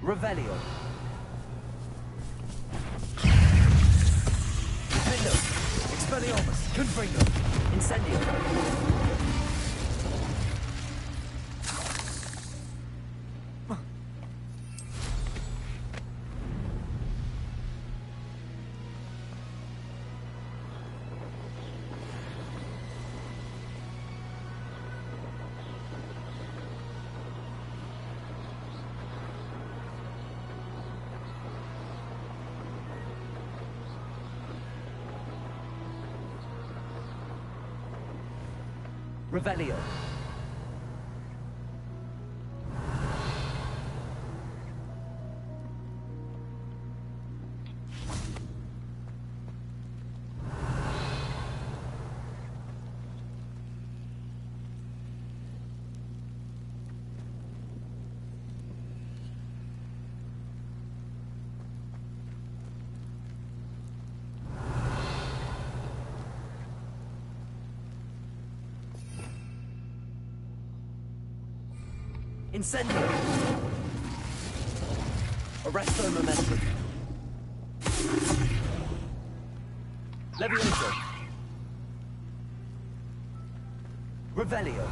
Revelio. Defendo. Expelliarmus. Confringo. Incendio. Revelio. Incendio. Arresto momentum. Levioso. Revelio.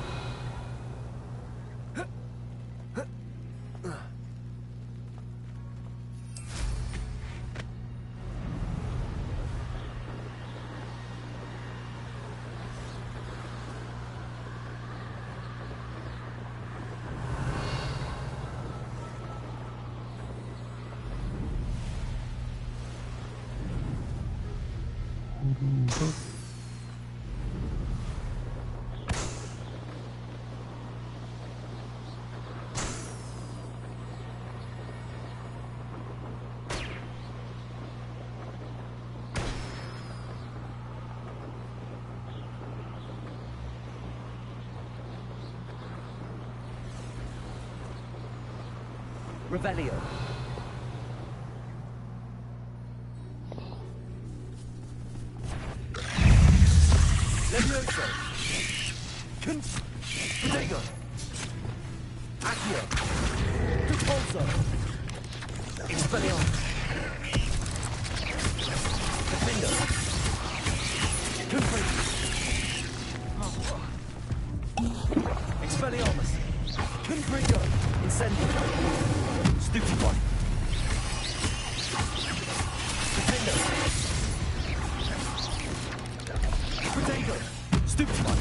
Revelio. Levioso. Protego. Accio. Repulso. Expelliarmus. Defendo. Confringo. Expelliarmus. Confringo. Incendio. Stupefy. Defendo. Protego. Stupefy.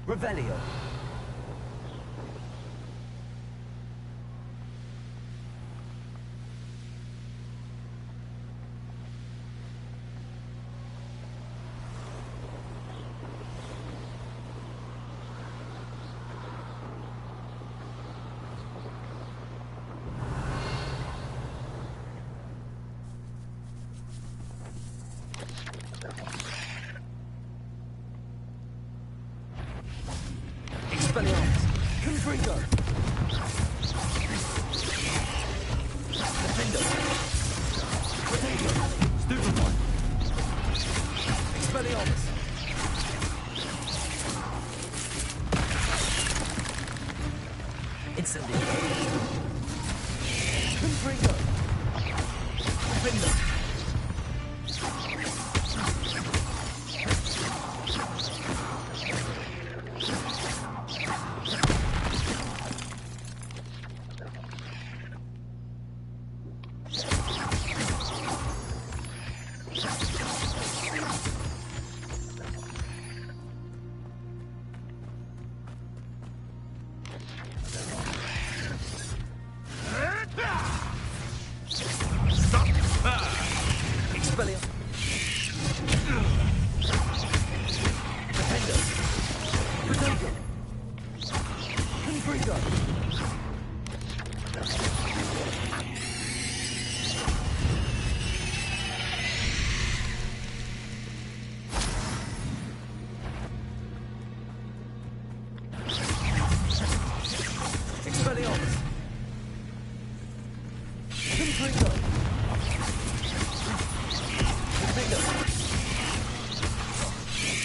Revelio. Expelliarmus. Confringo. Defendo. Protego. Stupefy. Expelliarmus. Incendio. Confringo. Defendo.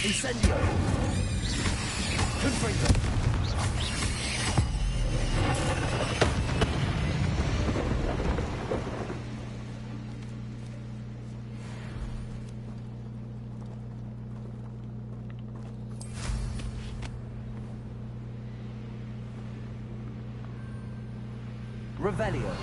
Incendio. Confringo. Revelio.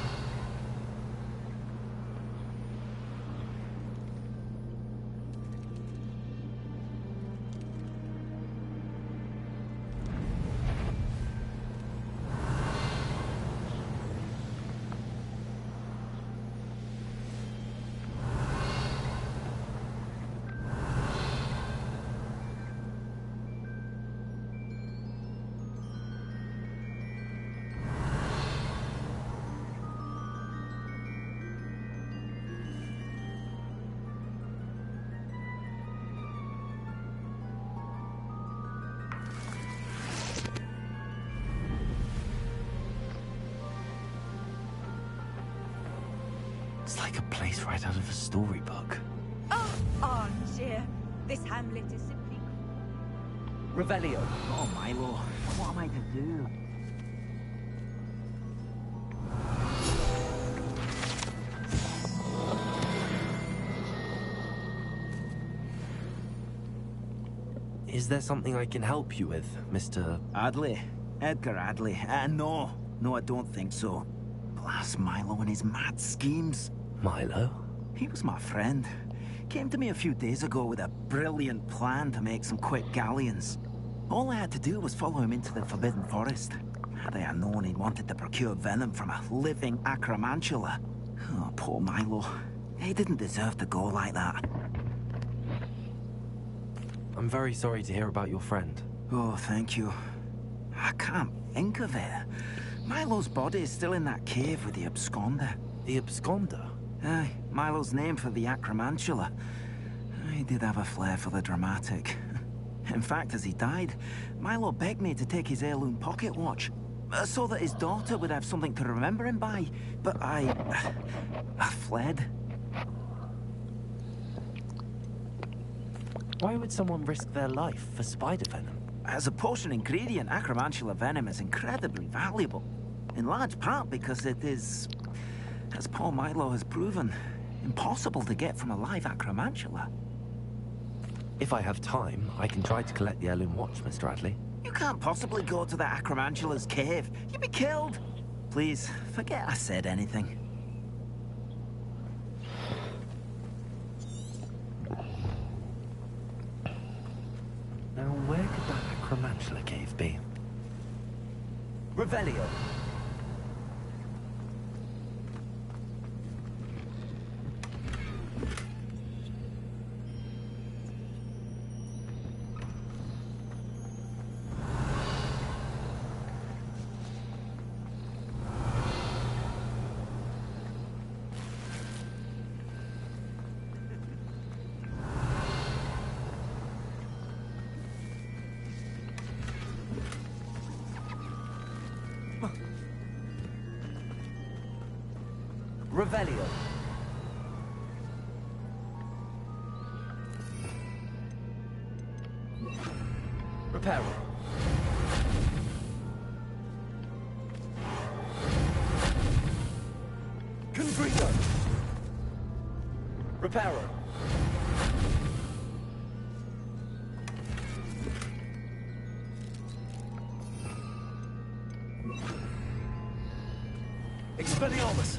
It's like a place right out of a storybook. Oh, Armchair. This hamlet is simply... Revelio. Oh, Milo, what am I to do? Is there something I can help you with, Mr. Adley? Edgar Adley? No, I don't think so. Blast Milo and his mad schemes. Milo? He was my friend. Came to me a few days ago with a brilliant plan to make some quick galleons. All I had to do was follow him into the Forbidden Forest. Had I known he'd wanted to procure venom from a living acromantula. Oh, poor Milo. He didn't deserve to go like that. I'm very sorry to hear about your friend. Oh, thank you. I can't think of it. Milo's body is still in that cave with the absconder. The absconder? Aye, Milo's name for the acromantula. He did have a flair for the dramatic. In fact, as he died, Milo begged me to take his heirloom pocket watch, so that his daughter would have something to remember him by. But I fled. Why would someone risk their life for spider venom? As a potion ingredient, acromantula venom is incredibly valuable. In large part because it is, as poor Milo has proven, impossible to get from a live acromantula. If I have time, I can try to collect the heirloom watch, Mr. Adley. You can't possibly go to the acromantula's cave. You'd be killed. Please, forget I said anything. Now, where could that acromantula cave be? Revelio. Revelio. Reparo. Confringo. Reparo. Expelliarmus.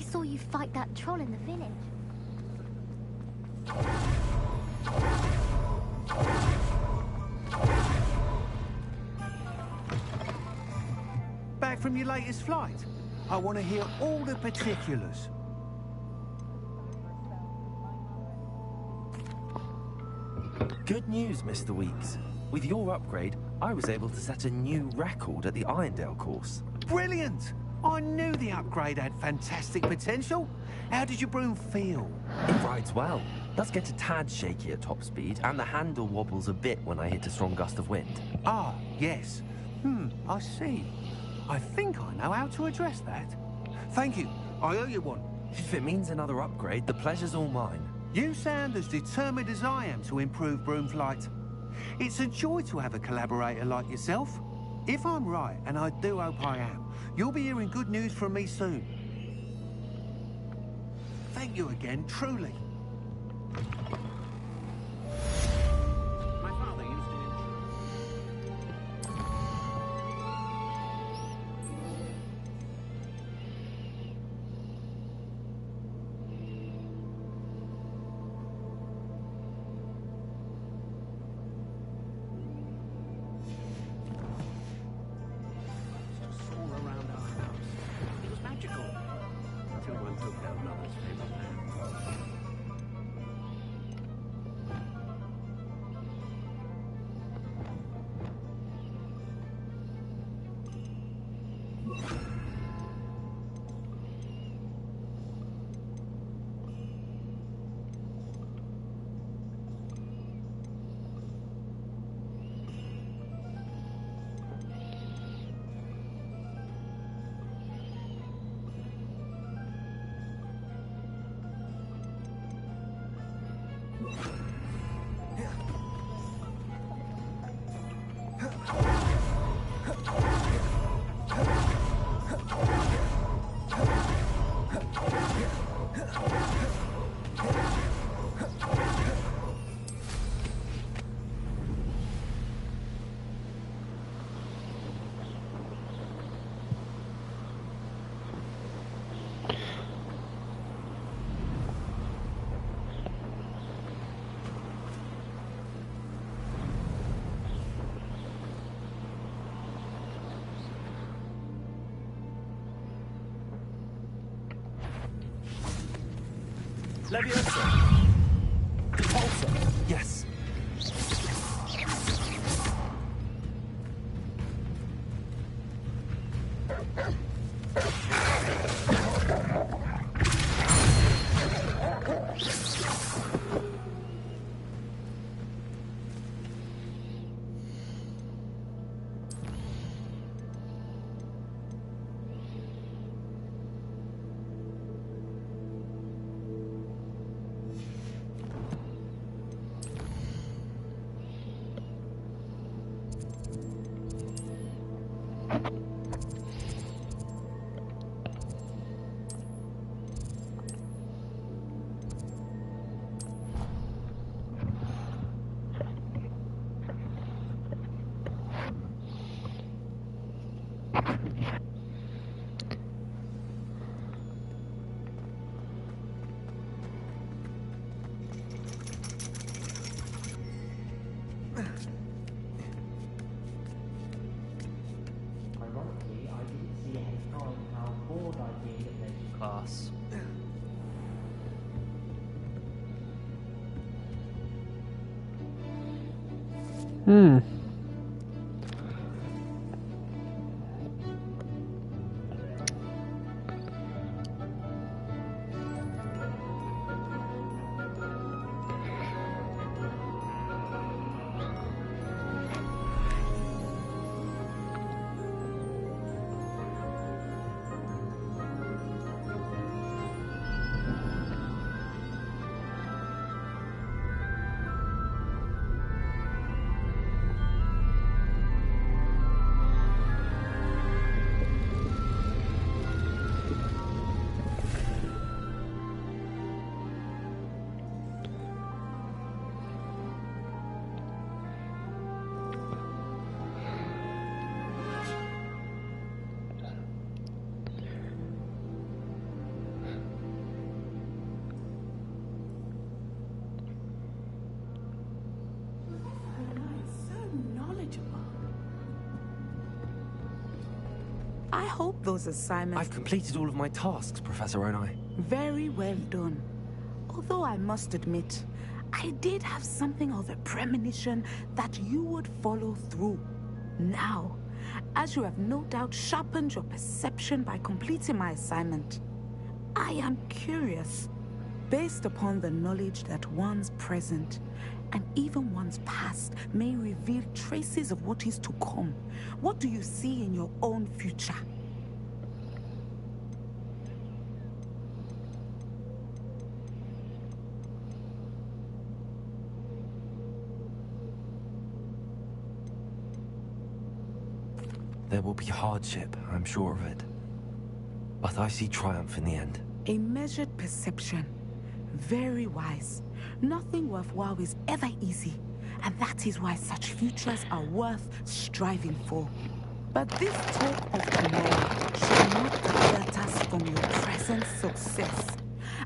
I saw you fight that troll in the village. Back from your latest flight? I want to hear all the particulars. Good news, Mr. Weeks. With your upgrade, I was able to set a new record at the Irondale course. Brilliant! I knew the upgrade had fantastic potential. How did your broom feel? It rides well. Does get a tad shaky at top speed, and the handle wobbles a bit when I hit a strong gust of wind. Ah, yes. I see. I think I know how to address that. Thank you. I owe you one. If it means another upgrade, the pleasure's all mine. You sound as determined as I am to improve broom flight. It's a joy to have a collaborator like yourself. If I'm right, and I do hope I am, you'll be hearing good news from me soon. Thank you again, truly. My father used to soar around our house. It was magical. Until one took our mother's favorite lamb. Leviosa! Repulsor! Yes. Ironically, I didn't see ahead of time how bored I'd be at later class. I hope those assignments... I've completed all of my tasks, Professor Onai. Very well done. Although I must admit, I did have something of a premonition that you would follow through. Now, as you have no doubt sharpened your perception by completing my assignment, I am curious, based upon the knowledge that one's present and even one's past may reveal traces of what is to come. What do you see in your own future? There will be hardship, I'm sure of it. But I see triumph in the end. A measured perception. Very wise. Nothing worthwhile is ever easy, and that is why such futures are worth striving for. But this talk of tomorrow shall not divert us from your present success.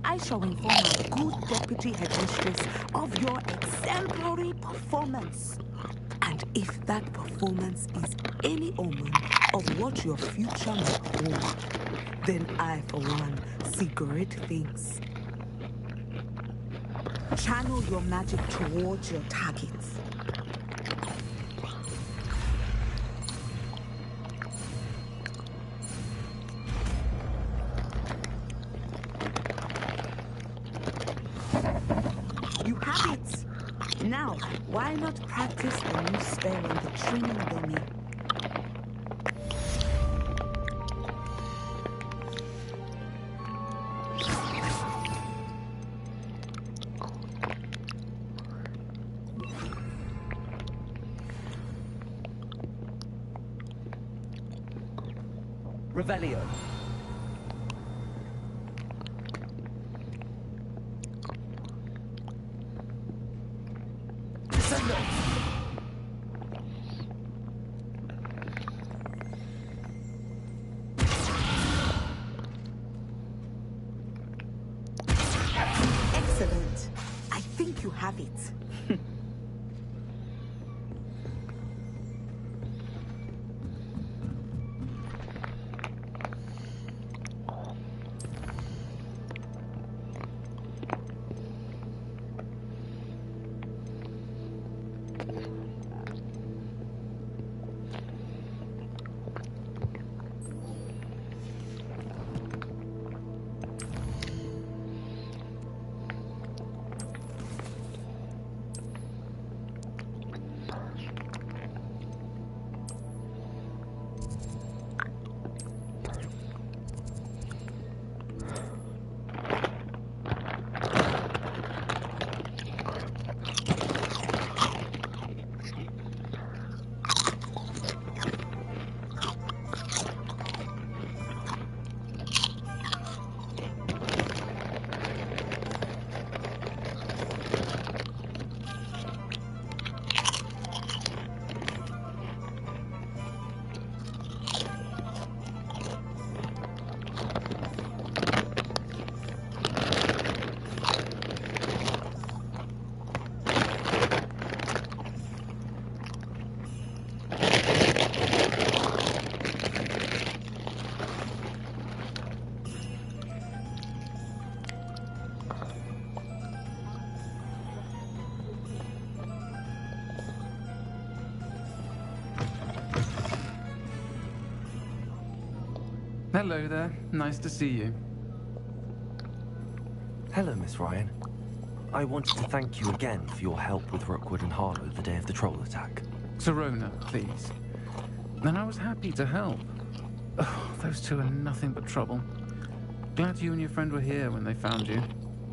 I shall inform our good deputy headmistress of your exemplary performance. And if that performance is any omen of what your future may hold, then I, for one, see great things. Channel your magic towards your targets. You have it! Now, why not practice the new spell in the training dummy? Revelio. Descendo. Excellent. I think you have it. Hello there. Nice to see you. Hello, Miss Ryan. I wanted to thank you again for your help with Rookwood and Harlow the day of the troll attack. Serona, please. And I was happy to help. Oh, those two are nothing but trouble. Glad you and your friend were here when they found you.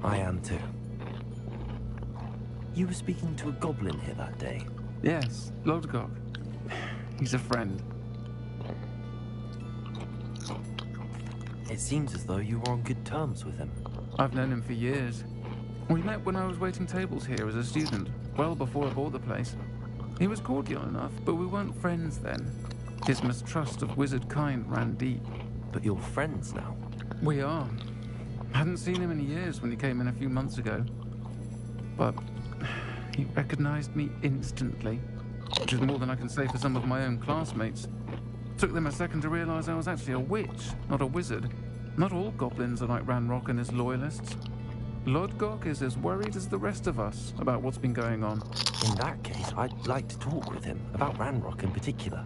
I am too. You were speaking to a goblin here that day? Yes, Lodgok. He's a friend. It seems as though you were on good terms with him. I've known him for years. We met when I was waiting tables here as a student, well before I bought the place. He was cordial enough, but we weren't friends then. His mistrust of wizard kind ran deep. But you're friends now? We are. Hadn't seen him in years when he came in a few months ago. But he recognized me instantly, which is more than I can say for some of my own classmates. Took them a second to realise I was actually a witch, not a wizard. Not all goblins are like Ranrock and his loyalists. Lodgok is as worried as the rest of us about what's been going on. In that case, I'd like to talk with him, about Ranrock in particular.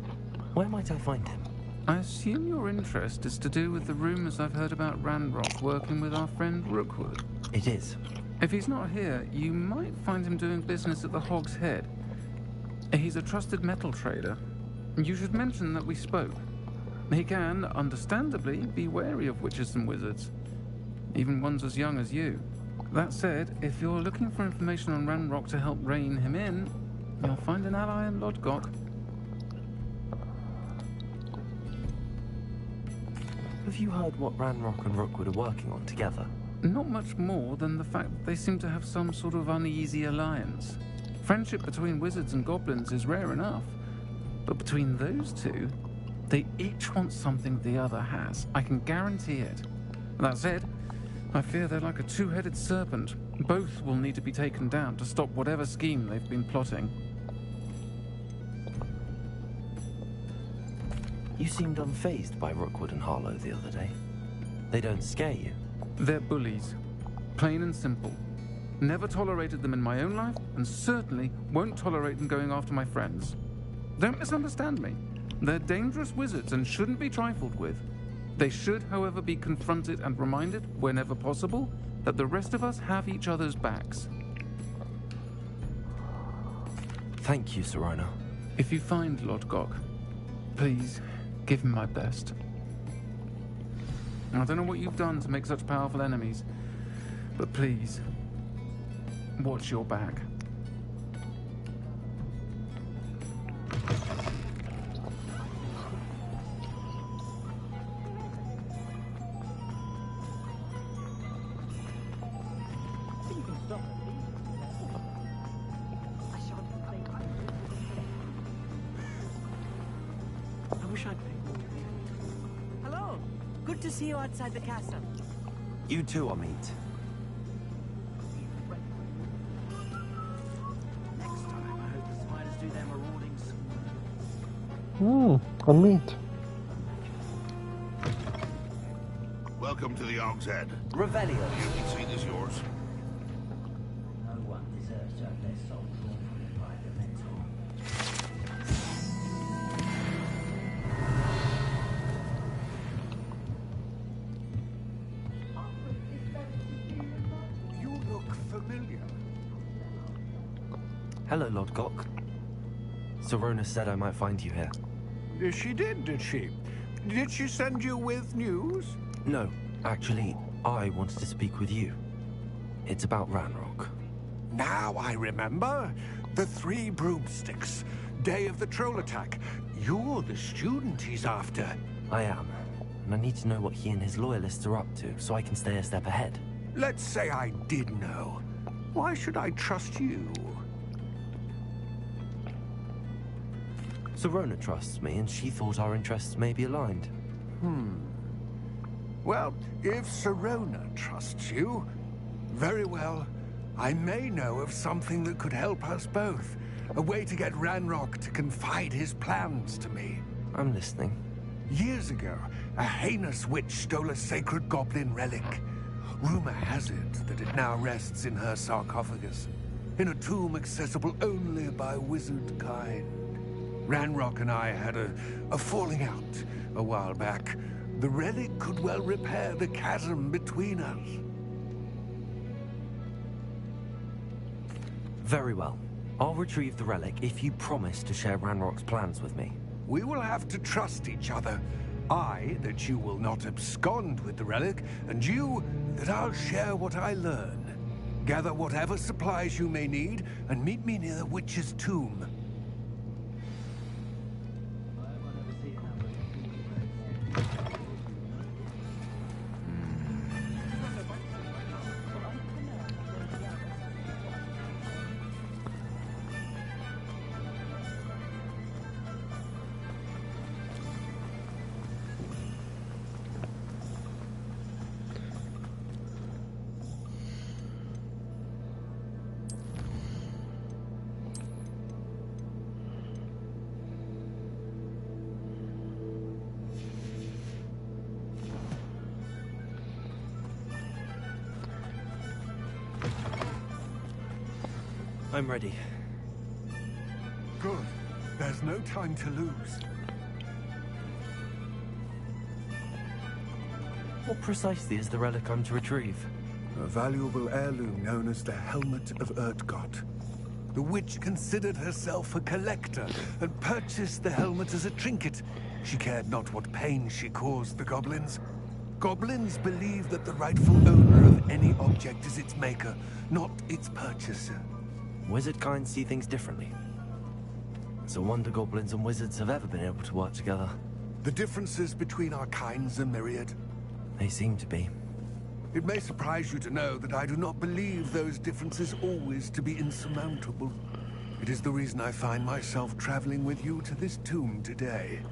Where might I find him? I assume your interest is to do with the rumours I've heard about Ranrock working with our friend Rookwood. It is. If he's not here, you might find him doing business at the Hog's Head. He's a trusted metal trader. You should mention that we spoke. He can, understandably, be wary of witches and wizards, even ones as young as you. That said, if you're looking for information on Ranrock to help rein him in, you'll find an ally in Lodgok. Have you heard what Ranrock and Rookwood are working on together? Not much more than the fact that they seem to have some sort of uneasy alliance. Friendship between wizards and goblins is rare enough, but between those two, they each want something the other has. I can guarantee it. That said, I fear they're like a two-headed serpent. Both will need to be taken down to stop whatever scheme they've been plotting. You seemed unfazed by Rookwood and Harlow the other day. They don't scare you. They're bullies. Plain and simple. Never tolerated them in my own life, and certainly won't tolerate them going after my friends. Don't misunderstand me. They're dangerous wizards and shouldn't be trifled with. They should, however, be confronted and reminded, whenever possible, that the rest of us have each other's backs. Thank you, Serona. If you find Lodgok, please give him my best. I don't know what you've done to make such powerful enemies, but please, watch your back. Hello. Good to see you outside the castle. You too, Amit. Next time, I hope the spiders do their maraudings. On meat. Welcome to the Hog's Head. Revelio. The seat is yours. No one deserves to have their soul torn from the private mentor. You look familiar. Hello, Lodgok. Serona said I might find you here. She did she? Did she send you with news? No, actually, I wanted to speak with you. It's about Ranrock. Now I remember. The 3 broomsticks. Day of the troll attack. You're the student he's after. I am, and I need to know what he and his loyalists are up to, so I can stay a step ahead. Let's say I did know. Why should I trust you? Serona trusts me, and she thought our interests may be aligned. Well, if Serona trusts you, very well. I may know of something that could help us both. A way to get Ranrock to confide his plans to me. I'm listening. Years ago, a heinous witch stole a sacred goblin relic. Rumor has it that it now rests in her sarcophagus, in a tomb accessible only by wizard kind. Ranrock and I had a falling out a while back. The relic could well repair the chasm between us. Very well. I'll retrieve the relic if you promise to share Ranrock's plans with me. We will have to trust each other. I, that you will not abscond with the relic, and you, that I'll share what I learn. Gather whatever supplies you may need, and meet me near the witch's tomb. I'm ready. Good. There's no time to lose. What precisely is the relic I'm to retrieve? A valuable heirloom known as the Helmet of Urtgott. The witch considered herself a collector and purchased the helmet as a trinket. She cared not what pain she caused the goblins. Goblins believe that the rightful owner of any object is its maker, not its purchaser. Wizard kind see things differently. It's a wonder goblins and wizards have ever been able to work together. The differences between our kinds are myriad. They seem to be. It may surprise you to know that I do not believe those differences always to be insurmountable. It is the reason I find myself traveling with you to this tomb today.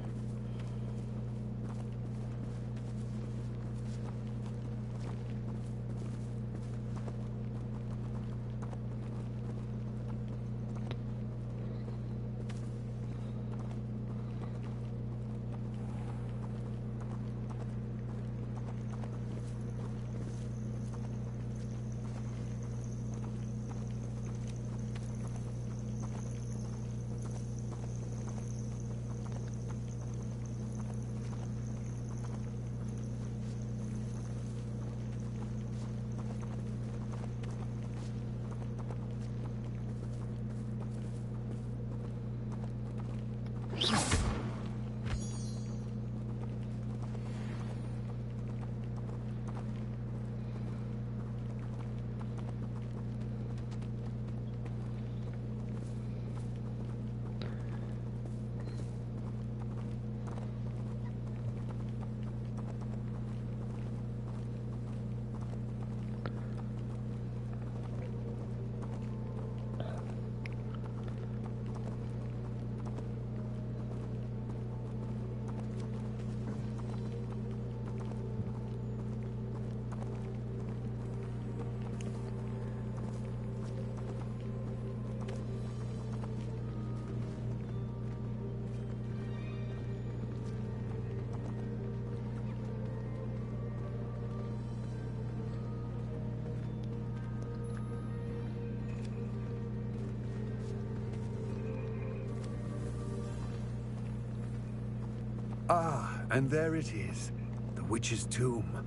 Ah, and there it is. The witch's tomb.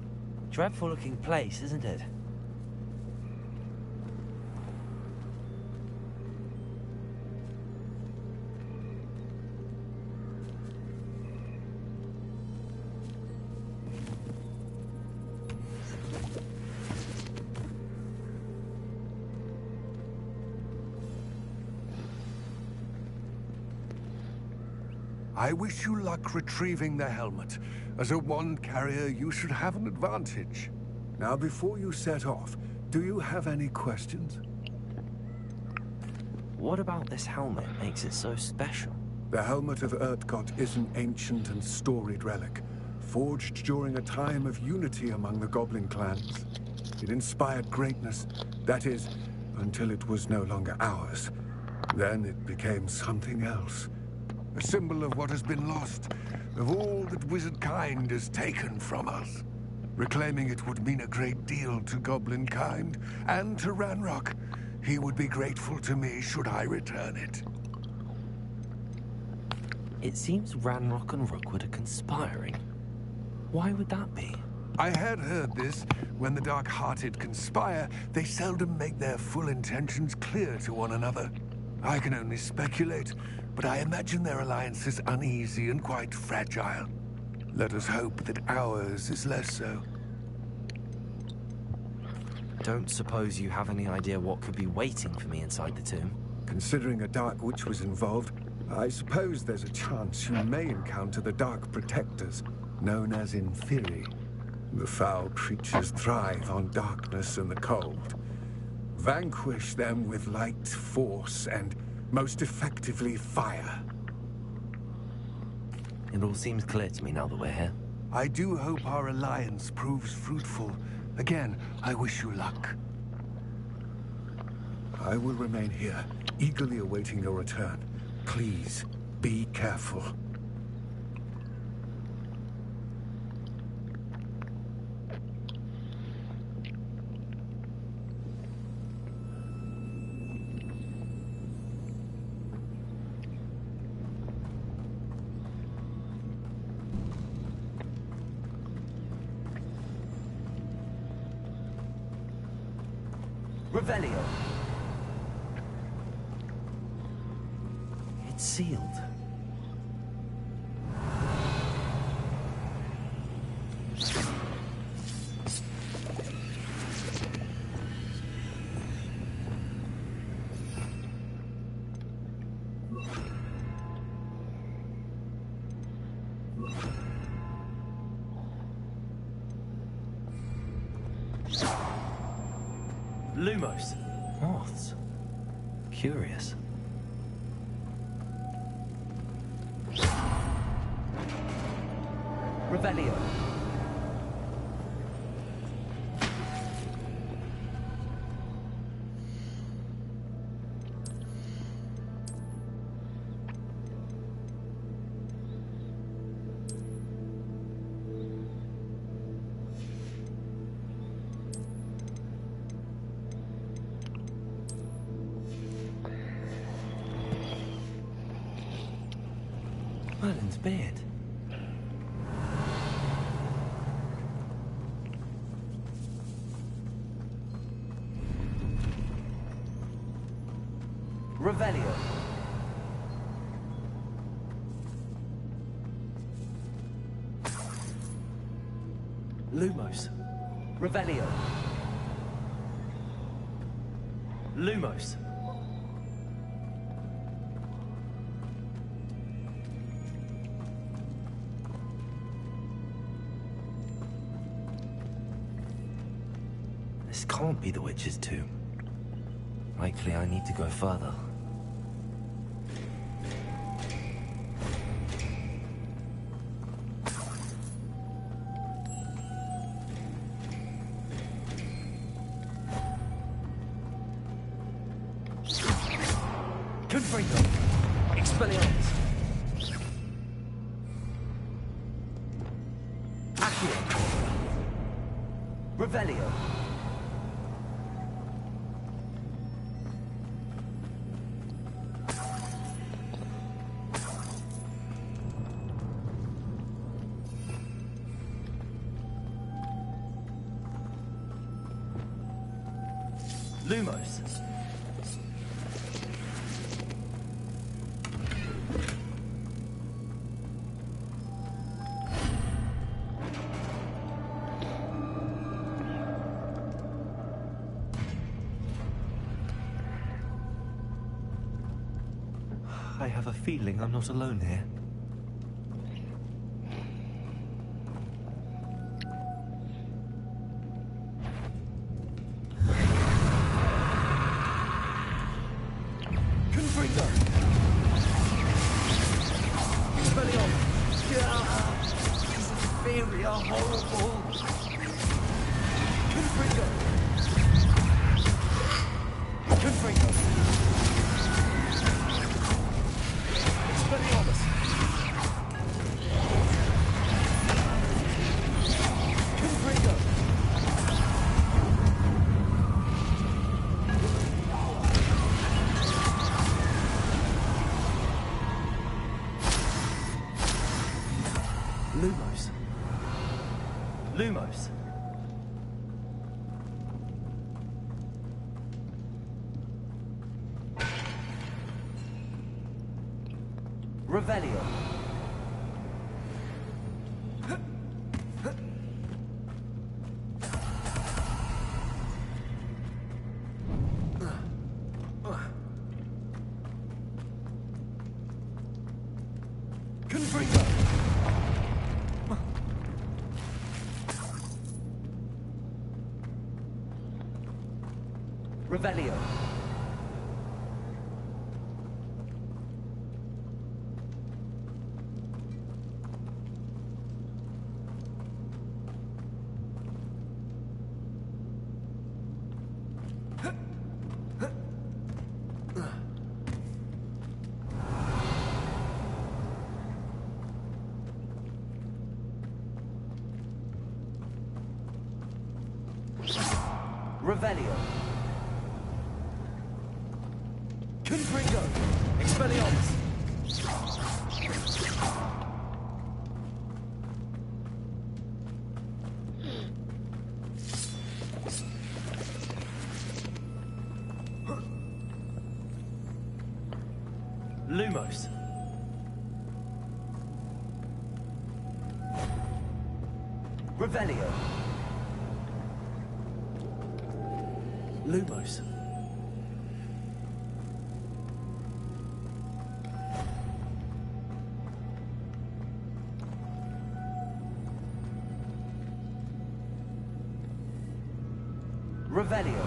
Dreadful looking place, isn't it? I wish you luck retrieving the helmet. As a wand carrier, you should have an advantage. Now, before you set off, do you have any questions? What about this helmet makes it so special? The Helmet of Urtgott is an ancient and storied relic, forged during a time of unity among the goblin clans. It inspired greatness, that is, until it was no longer ours. Then it became something else. A symbol of what has been lost, of all that wizard kind has taken from us. Reclaiming it would mean a great deal to goblin kind, and to Ranrock. He would be grateful to me should I return it. It seems Ranrock and Rookwood are conspiring. Why would that be? I had heard this. When the dark-hearted conspire, they seldom make their full intentions clear to one another. I can only speculate, but I imagine their alliance is uneasy and quite fragile. Let us hope that ours is less so. Don't suppose you have any idea what could be waiting for me inside the tomb? Considering a Dark Witch was involved, I suppose there's a chance you may encounter the Dark Protectors, known as Inferi. The foul creatures thrive on darkness and the cold. Vanquish them with light, force, and most effectively fire. It all seems clear to me now that we're here. I do hope our alliance proves fruitful. Again, I wish you luck. I will remain here, eagerly awaiting your return. Please, be careful. Revelio. It's sealed. Lumos. Moths. Curious. Revelio. Merlin's beard. Revelio. Lumos. Revelio. Lumos. This can't be the witch's tomb. Likely I need to go further. Confringo. Expelliarmus. Accio. Revelio. Lumos. I have a feeling I'm not alone here. Confringo. Expelliarmus. These inferior, horrible. Confringo. Confringo. Expelliarmus. Confringo. Lumos. Lumos. Revelio. Confringo. Revelio. Revelio. Confringo. Expelliarmus. Lumos. Revelio. Lumos. Revelio.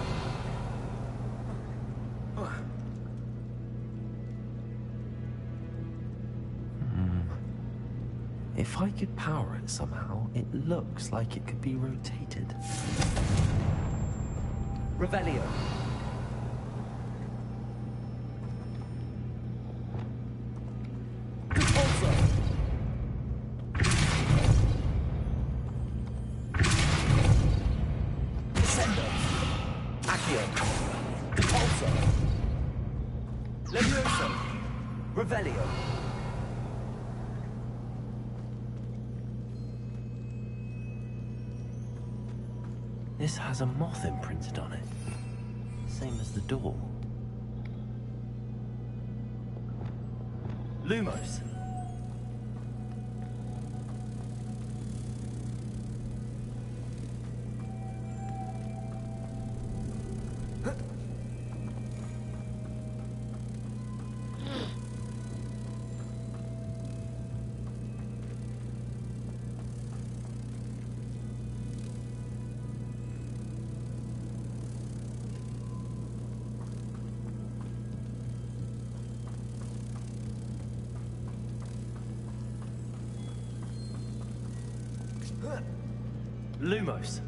If I could power it somehow, it looks like it could be rotated. Revelio. Repulsor. Descendo. Accio. Repulsor. Levioso. Revelio. This has a moth imprinted on it. Same as the door. Lumos. Lumos.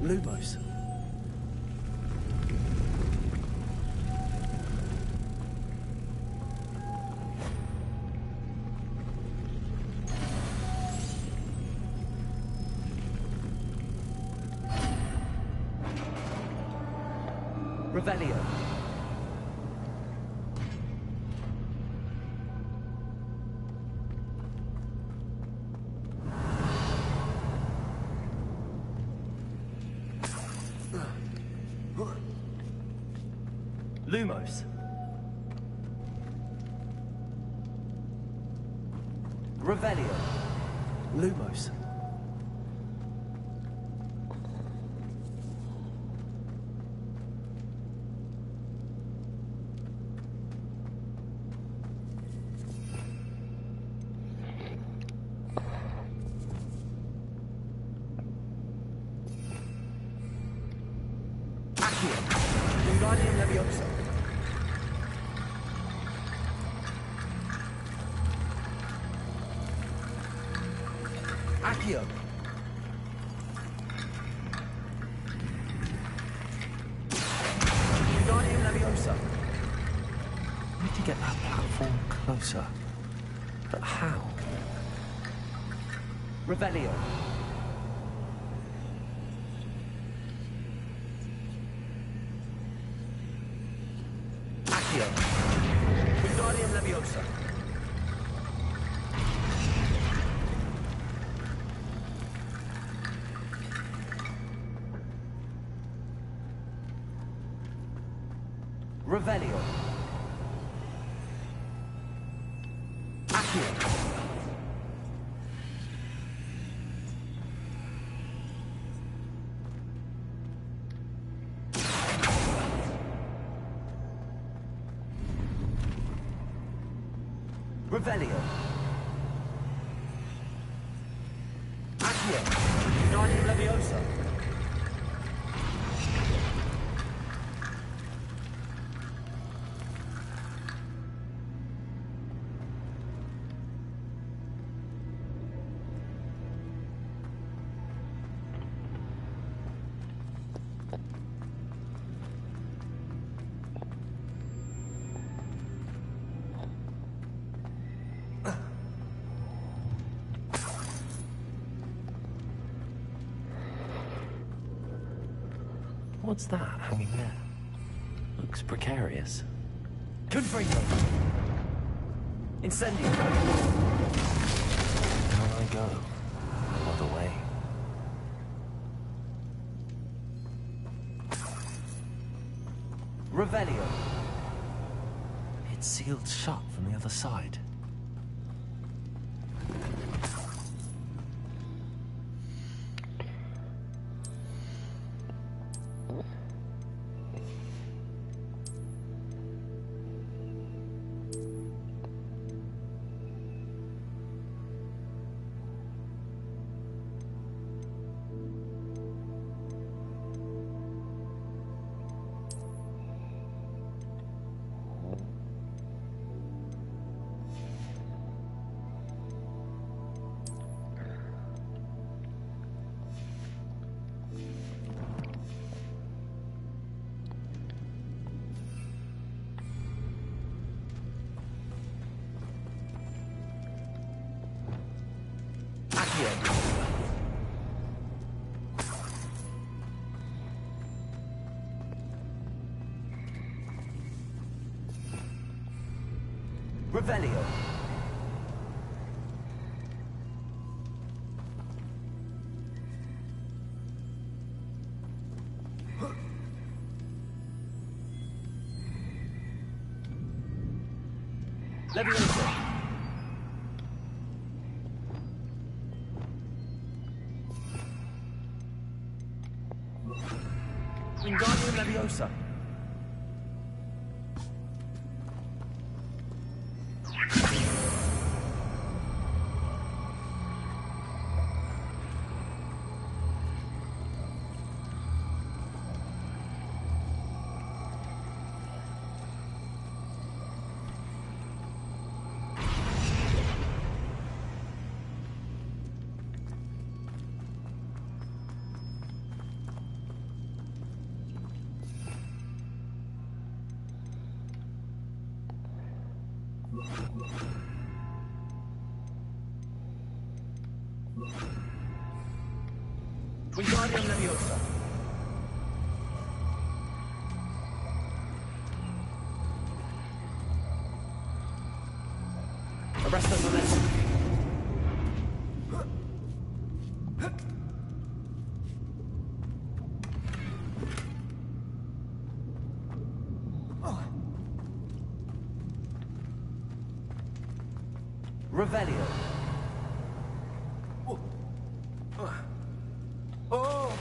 Lumos. Revelio. Lumos. Revelio. Lumos. Wingardium Leviosa. Accio. Wingardium Leviosa. I need to get that platform closer. But how? Revelio. Accio. Wingardium Leviosa. Revelio. Accio. Revelio. Accio. Wingardium Leviosa. What's that hanging there? Looks precarious. Confringo! Incendio! Down I go. No other way. Revelio! It's sealed shut from the other side. Revelio! Leviosa! Wingardium Leviosa! Wingardium Leviosa! Arresto Momentum! Revelio! Oh!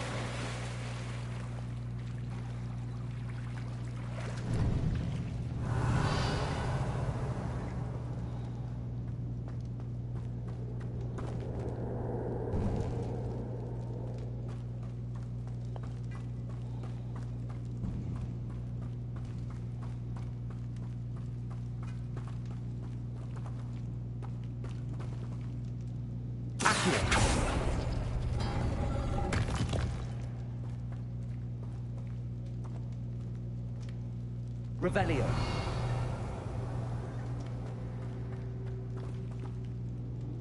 Revelio.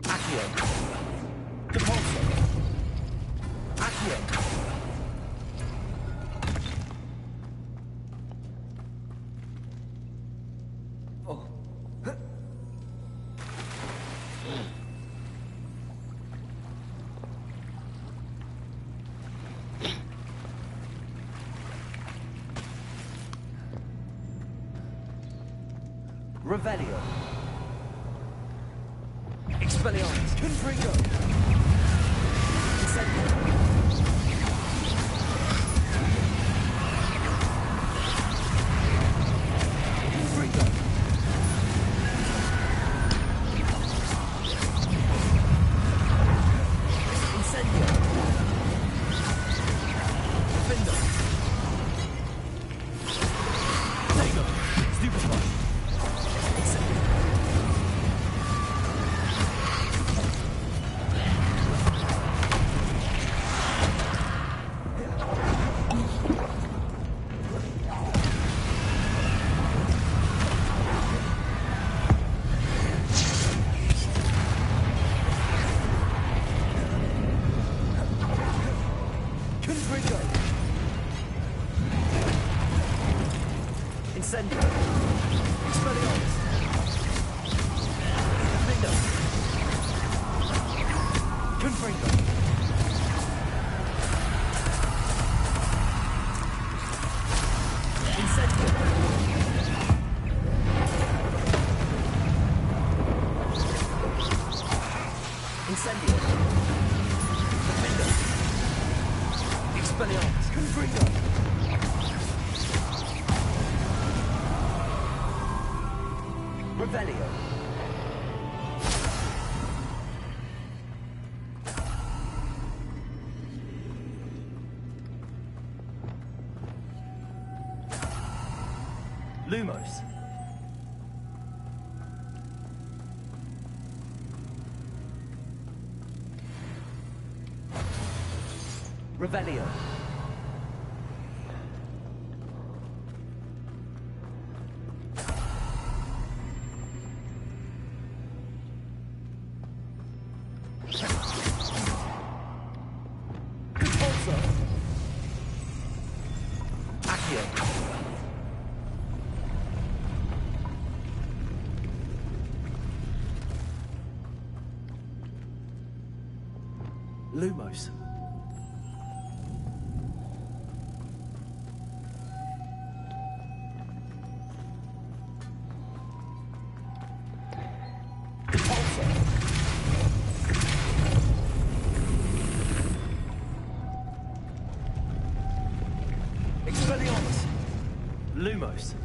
Accio. Depulso. Accio. Oh. Revelio. Expelliarmus. Confringo. Incendio. Confringo. Incendio. Findo. Tego. Stupefy. Incendio. Expelliarmus. Defender. Confringo. Incendio. Incendio. Defender. Expelliarmus. Confringo. Revelio. Lumos. Revelio. Repulsor. Accio. Lumos. Repulsor. Expelliarmus. Lumos.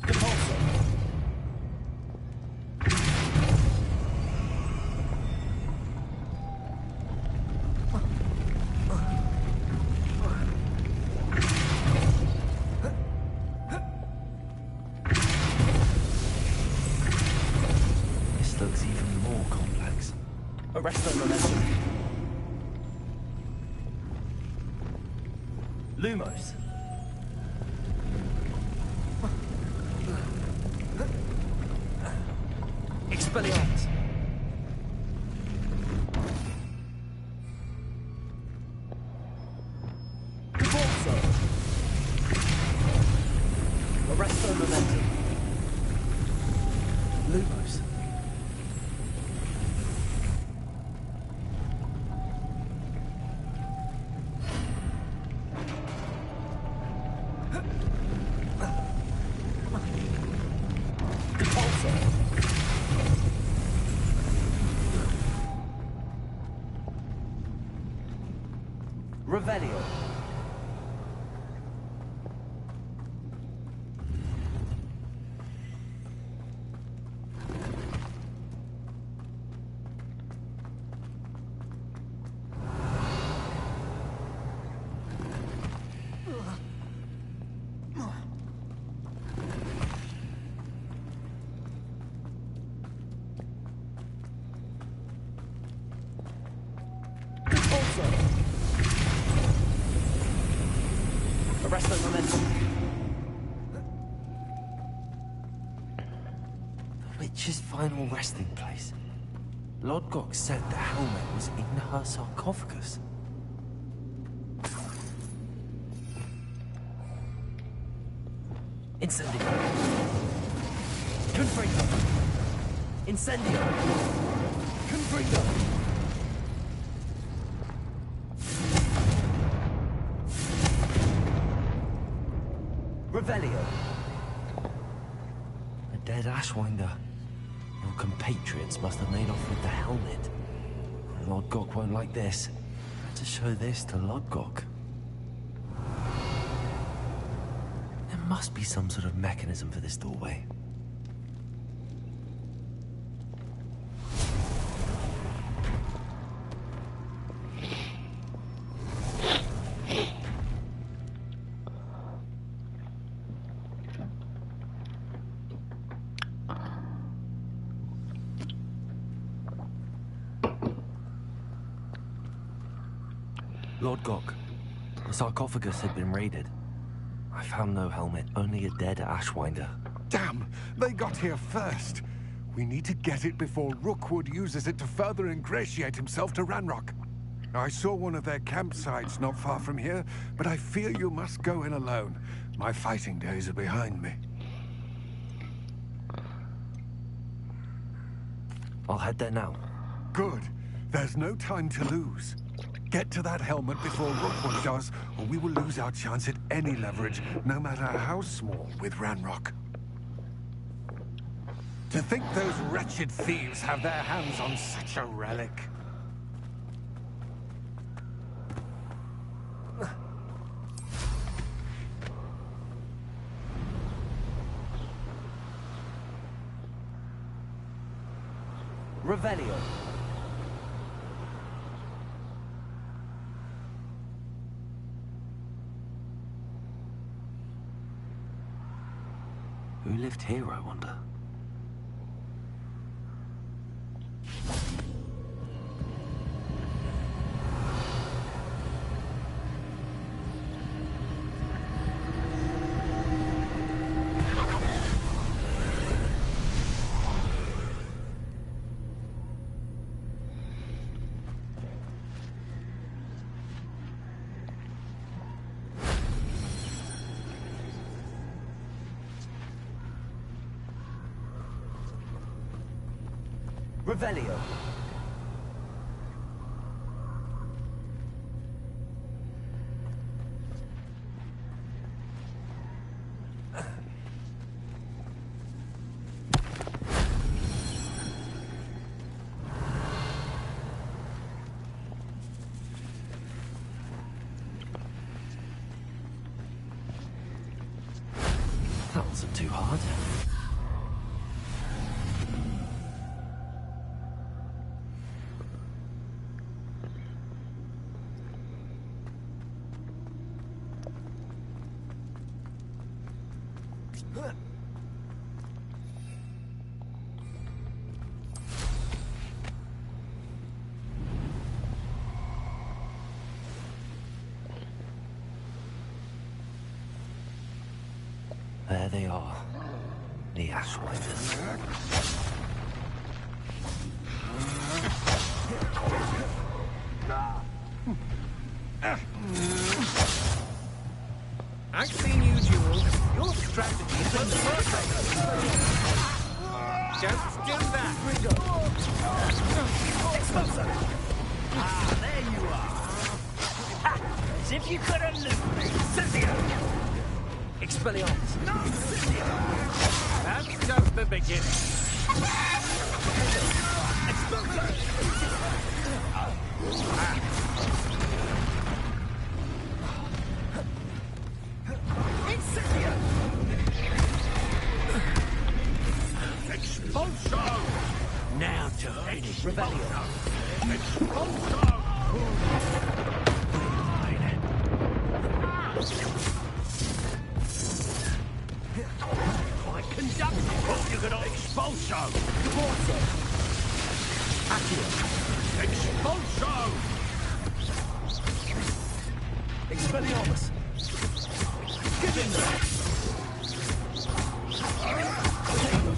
Repulsor. This looks even more complex. Arresto momentum. Lumos. Expelliarmus. Repulsor. Arresto momentum. Lumos. Repulsor. Revelio. Repulsor. Arresto momentum. The witch's final resting place. Lodgok said the helmet was in her sarcophagus. Incendio. Confringo. Incendio. Confringo. Revelio. A dead Ashwinder. Your compatriots must have made off with the helmet. Lodgok won't like this. To show this to Lodgok. There must be some sort of mechanism for this doorway. Lord Gok, the sarcophagus had been raided. I found no helmet, only a dead Ashwinder. Damn! They got here first! We need to get it before Rookwood uses it to further ingratiate himself to Ranrock. I saw one of their campsites not far from here, but I fear you must go in alone. My fighting days are behind me. I'll head there now. Good. There's no time to lose. Get to that helmet before Rookwood does, or we will lose our chance at any leverage, no matter how small, with Ranrock. To think those wretched thieves have their hands on such a relic. Revelio. Who lived here, I wonder? Revelio. That wasn't too hard. There they are, the Ashwinders. I've seen you duel. Your strategy is perfect. Just do that. Exploso. Ah, there you are. Ha! As if you could have lived me. Cynthia! Expelliarmus. No, Cynthia! That's just the beginning. Exploso! Incendia! Expulso! Now to finish. Revelio. Expulso! I conduct you could expulso! Forza! Accio! Expulso! Expelliarmus! Give him that!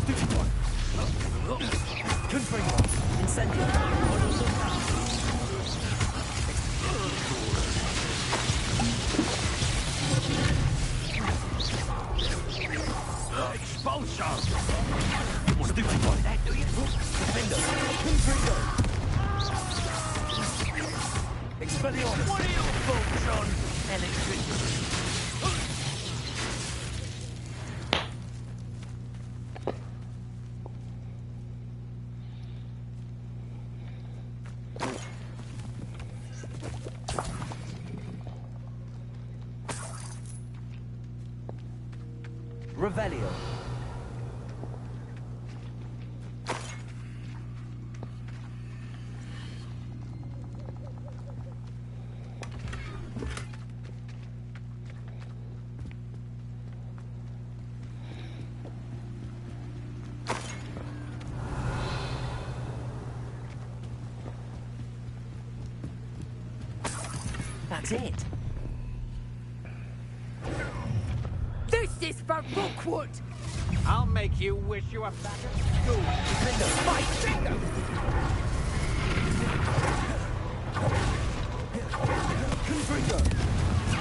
Stupid one! Confringo! Incendio! Expulso! Stupid one! That do you? Defendo! Confringo! Expelliarmus! What are your thoughts on electricity? Revelio. That That's it. This is for Rookwood! I'll make you wish you were back at school. My finger!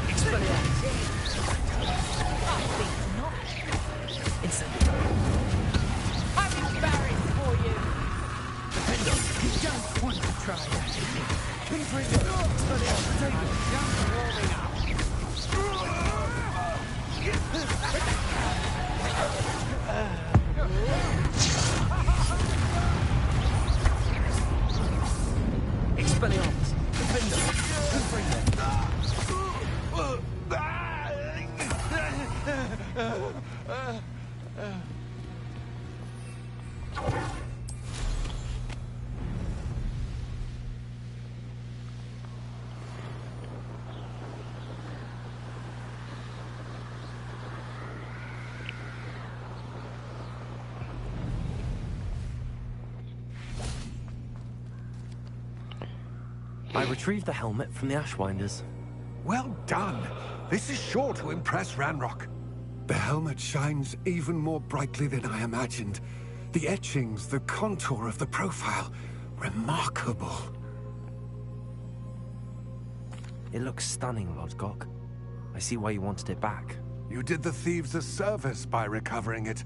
Expelliarmus. I think not. Incendio. I'm embarrassed for you. Defendo. You don't want to try that. Confringo. Expelliarmus. Just warming up. Expelliarmus. Defendo. Confringo. I retrieved the helmet from the Ashwinders. Well done. This is sure to impress Ranrock. The helmet shines even more brightly than I imagined. The etchings, the contour of the profile, remarkable. It looks stunning, Lodgok. I see why you wanted it back. You did the thieves a service by recovering it.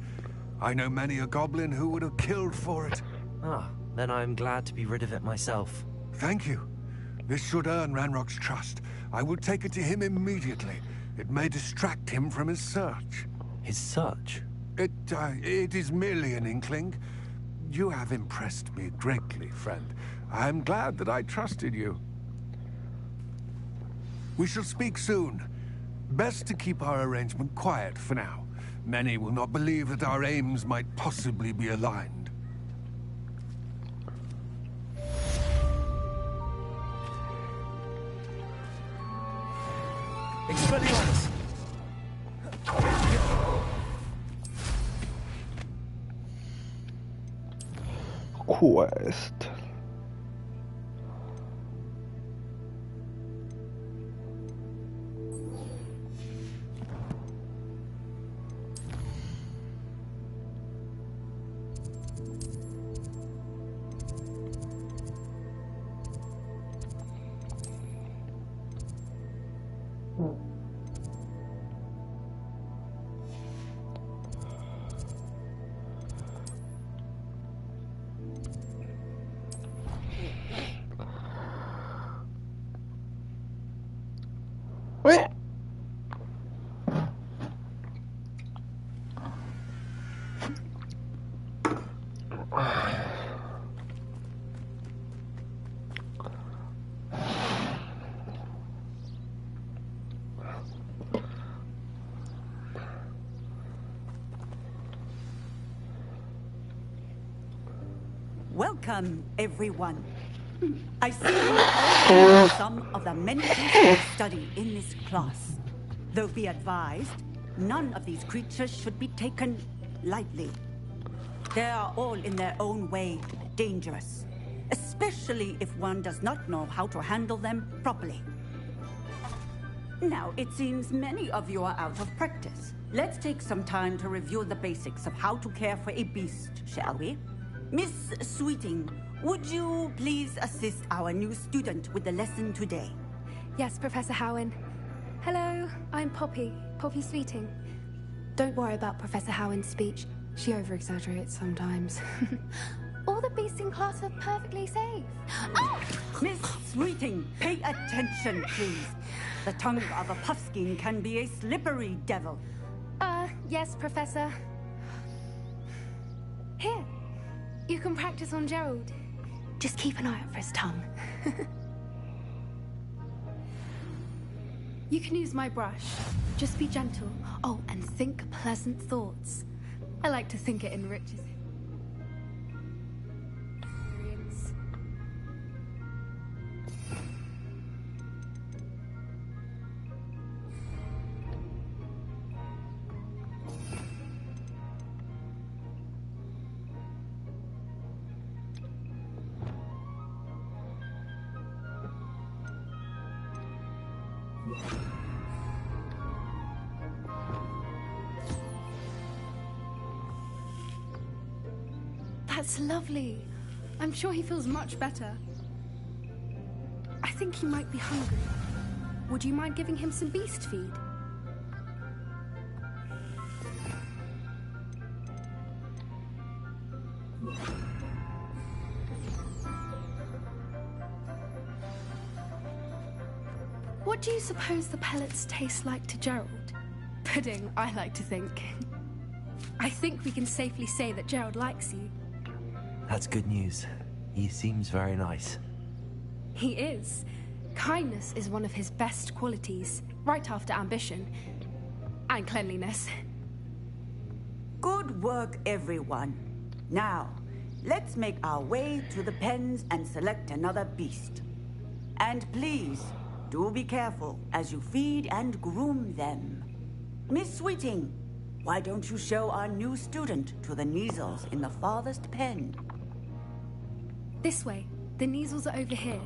I know many a goblin who would have killed for it. Ah, then I'm glad to be rid of it myself. Thank you. This should earn Ranrock's trust. I will take it to him immediately. It may distract him from his search. His search? It is merely an inkling. You have impressed me greatly, friend. I am glad that I trusted you. We shall speak soon. Best to keep our arrangement quiet for now. Many will not believe that our aims might possibly be aligned. Expelliarmus. Quest. Wait. Welcome, everyone. I see you all know some of the many things we study in this class. Though be advised, none of these creatures should be taken lightly. They are all in their own way dangerous, especially if one does not know how to handle them properly. Now, it seems many of you are out of practice. Let's take some time to review the basics of how to care for a beast, shall we? Miss Sweeting, would you please assist our new student with the lesson today? Yes, Professor Howen. Hello, I'm Poppy Sweeting. Don't worry about Professor Howen's speech. She over-exaggerates sometimes. All the beasts in class are perfectly safe. Oh! Miss Sweeting, pay attention, please. The tongue of a puffskein can be a slippery devil. Yes, Professor. Here, you can practice on Gerald. Just keep an eye out for his tongue. You can use my brush. Just be gentle. Oh, and think pleasant thoughts. I like to think it enriches experience. That's lovely. I'm sure he feels much better. I think he might be hungry. Would you mind giving him some beast feed? What do you suppose the pellets taste like to Gerald? Pudding, I like to think. I think we can safely say that Gerald likes you. That's good news. He seems very nice. He is. Kindness is one of his best qualities, right after ambition. And cleanliness. Good work, everyone. Now, let's make our way to the pens and select another beast. And please, do be careful as you feed and groom them. Miss Sweeting, why don't you show our new student to the Neasels in the farthest pen? This way. The Neasels are over here.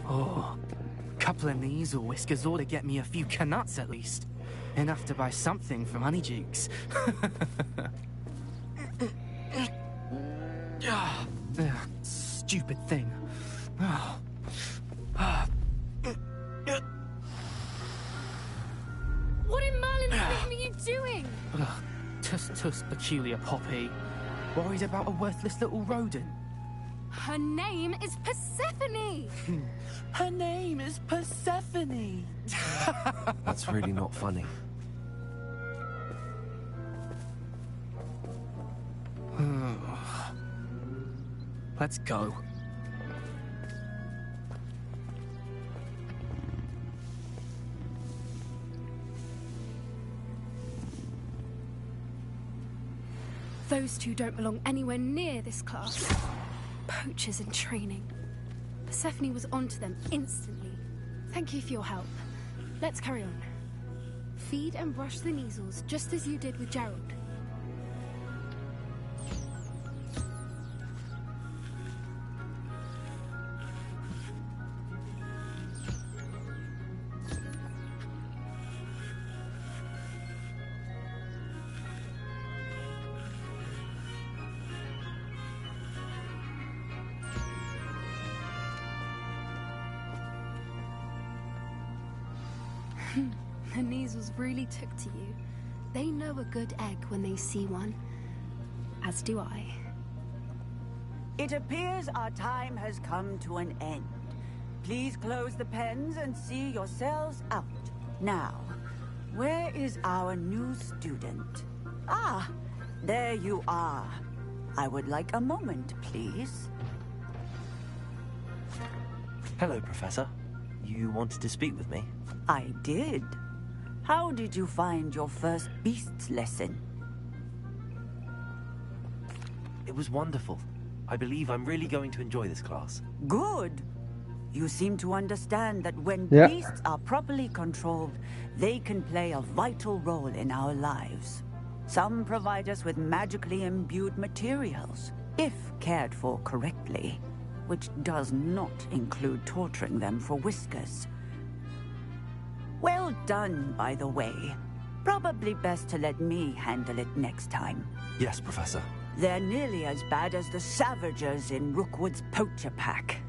Oh, couple of Neasel whiskers ought to get me a few canuts at least. Enough to buy something from Honeydukes. Stupid thing. What in Merlin's name are you doing? Tuss, peculiar Poppy. Worried about a worthless little rodent. Her name is Persephone! Her name is Persephone! That's really not funny. Let's go. Those two don't belong anywhere near this class. Poachers in training. Persephone was onto them instantly. Thank you for your help. Let's carry on. Feed and brush the Neasels just as you did with Gerald. The Neasels really took to you. They know a good egg when they see one. As do I. It appears our time has come to an end. Please close the pens and see yourselves out. Now, where is our new student? Ah, there you are. I would like a moment, please. Hello, Professor. You wanted to speak with me? I did. How did you find your first beasts lesson? It was wonderful. I believe I'm really going to enjoy this class. Good. You seem to understand that when Yeah. beasts are properly controlled, they can play a vital role in our lives. Some provide us with magically imbued materials, if cared for correctly, which does not include torturing them for whiskers. Well done, by the way. Probably best to let me handle it next time. Yes, Professor. They're nearly as bad as the Savagers in Rookwood's poacher pack.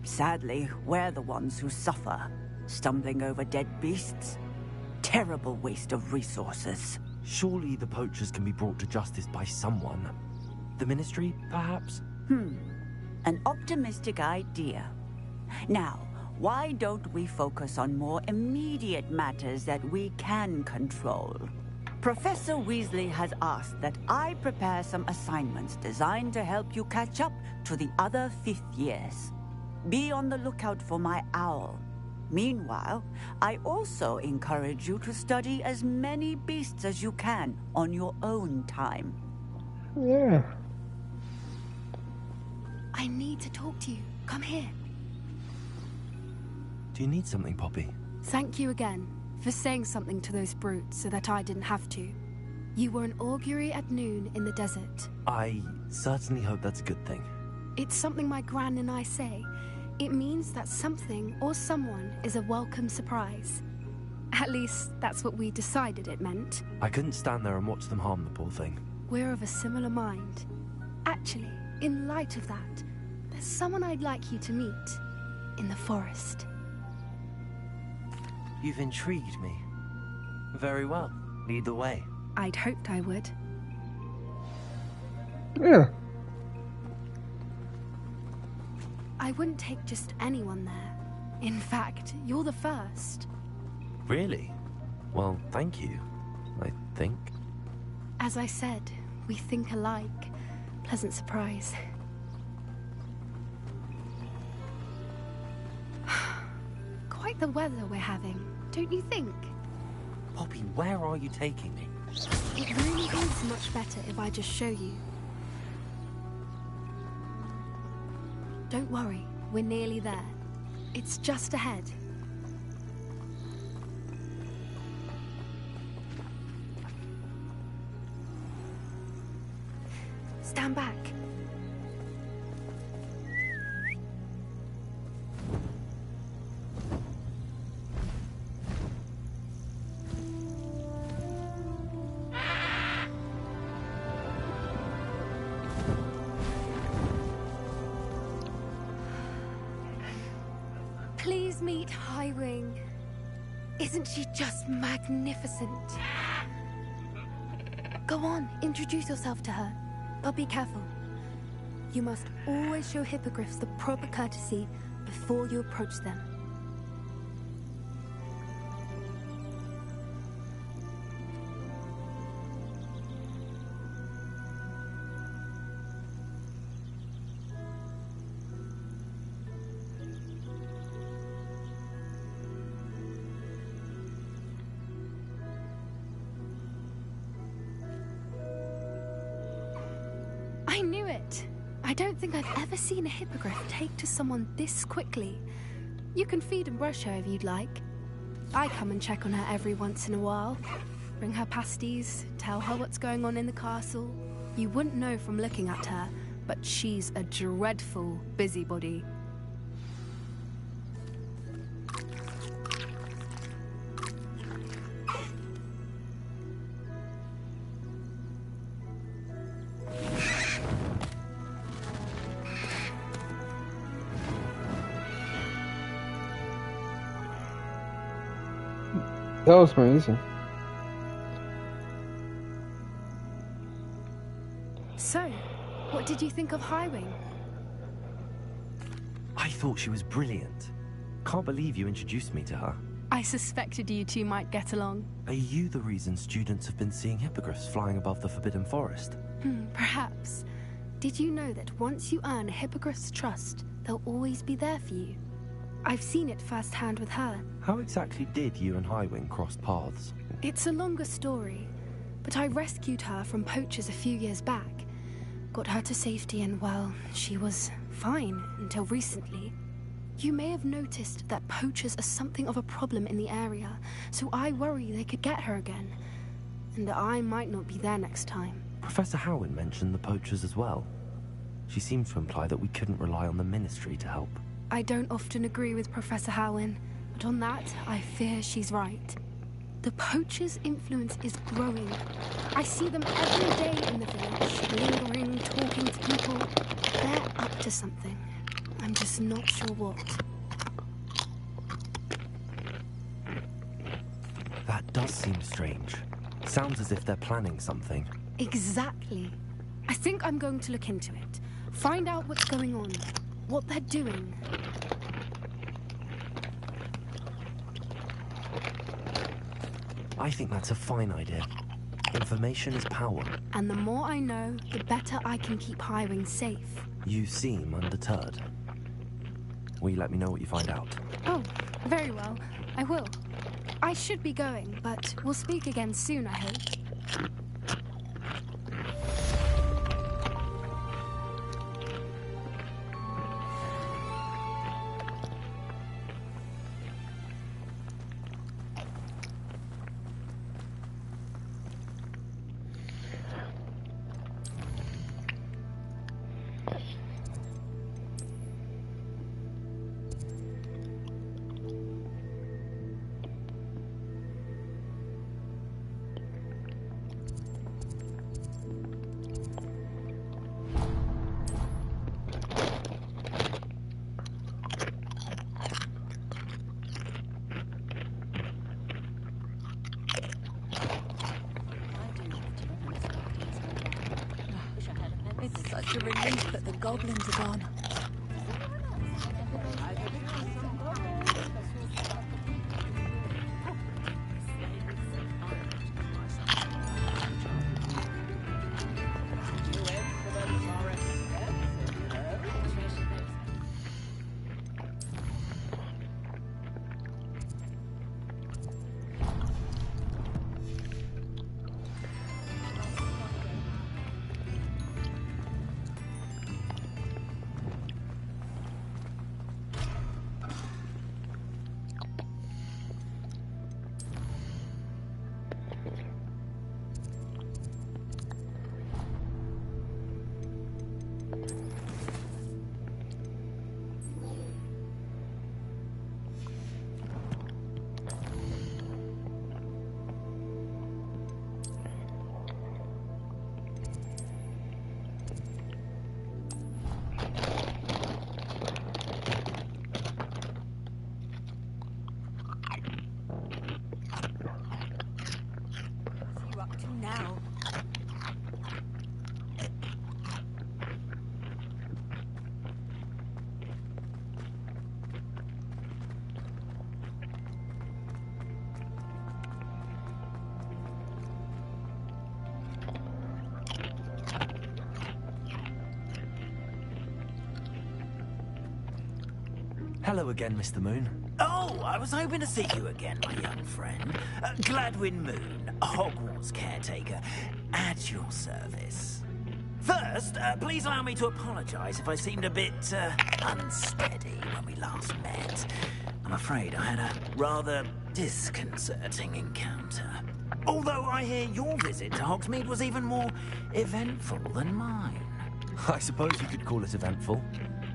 Sadly, we're the ones who suffer, stumbling over dead beasts. Terrible waste of resources. Surely the poachers can be brought to justice by someone. The Ministry, perhaps? An optimistic idea. Now, why don't we focus on more immediate matters that we can control? Professor Weasley has asked that I prepare some assignments designed to help you catch up to the other 5th years. Be on the lookout for my owl. Meanwhile, I also encourage you to study as many beasts as you can on your own time. Yeah. I need to talk to you. Come here. Do you need something, Poppy? Thank you again for saying something to those brutes so that I didn't have to. You were an augury at noon in the desert. I certainly hope that's a good thing. It's something my gran and I say. It means that something or someone is a welcome surprise. At least, that's what we decided it meant. I couldn't stand there and watch them harm the poor thing. We're of a similar mind. Actually, in light of that, there's someone I'd like you to meet in the forest. You've intrigued me. Very well. Lead the way. I'd hoped I would. Yeah. I wouldn't take just anyone there. In fact, you're the first. Really? Well, thank you, I think. As I said, we think alike. Pleasant surprise. Quite the weather we're having, don't you think? Poppy, where are you taking me? It really is much better if I just show you. Don't worry, we're nearly there. It's just ahead. Stand back. Please meet Highwing. Isn't she just magnificent? Go on, introduce yourself to her. But be careful. You must always show hippogriffs the proper courtesy before you approach them. I knew it! I don't think I've ever seen a hippogriff take to someone this quickly. You can feed and brush her if you'd like. I come and check on her every once in a while. Bring her pasties, tell her what's going on in the castle. You wouldn't know from looking at her, but she's a dreadful busybody. That was amazing. So, what did you think of Highwing? I thought she was brilliant. Can't believe you introduced me to her. I suspected you two might get along. Are you the reason students have been seeing hippogriffs flying above the Forbidden Forest? Perhaps. Did you know that once you earn a hippogriff's trust, they'll always be there for you? I've seen it firsthand with her. How exactly did you and Highwing cross paths? It's a longer story, but I rescued her from poachers a few years back. Got her to safety and, well, she was fine until recently. You may have noticed that poachers are something of a problem in the area, so I worry they could get her again. And I might not be there next time. Professor Howin mentioned the poachers as well. She seemed to imply that we couldn't rely on the Ministry to help. I don't often agree with Professor Howin, but on that, I fear she's right. The poachers' influence is growing. I see them every day in the village, lingering, talking to people. They're up to something. I'm just not sure what. That does seem strange. Sounds as if they're planning something. Exactly. I think I'm going to look into it. Find out what's going on. What they're doing. I think that's a fine idea. Information is power. And the more I know, the better I can keep Highwing safe. You seem undeterred. Will you let me know what you find out? Oh, very well. I will. I should be going, but we'll speak again soon, I hope. goblins are gone. Now. Hello again, Mr. Moon. Oh, I was hoping to see you again, my young friend. Gladwin Moon, Hogwarts caretaker, at your service. First, please allow me to apologise if I seemed a bit unsteady when we last met. I'm afraid I had a rather disconcerting encounter. Although I hear your visit to Hogsmeade was even more eventful than mine. I suppose you could call it eventful.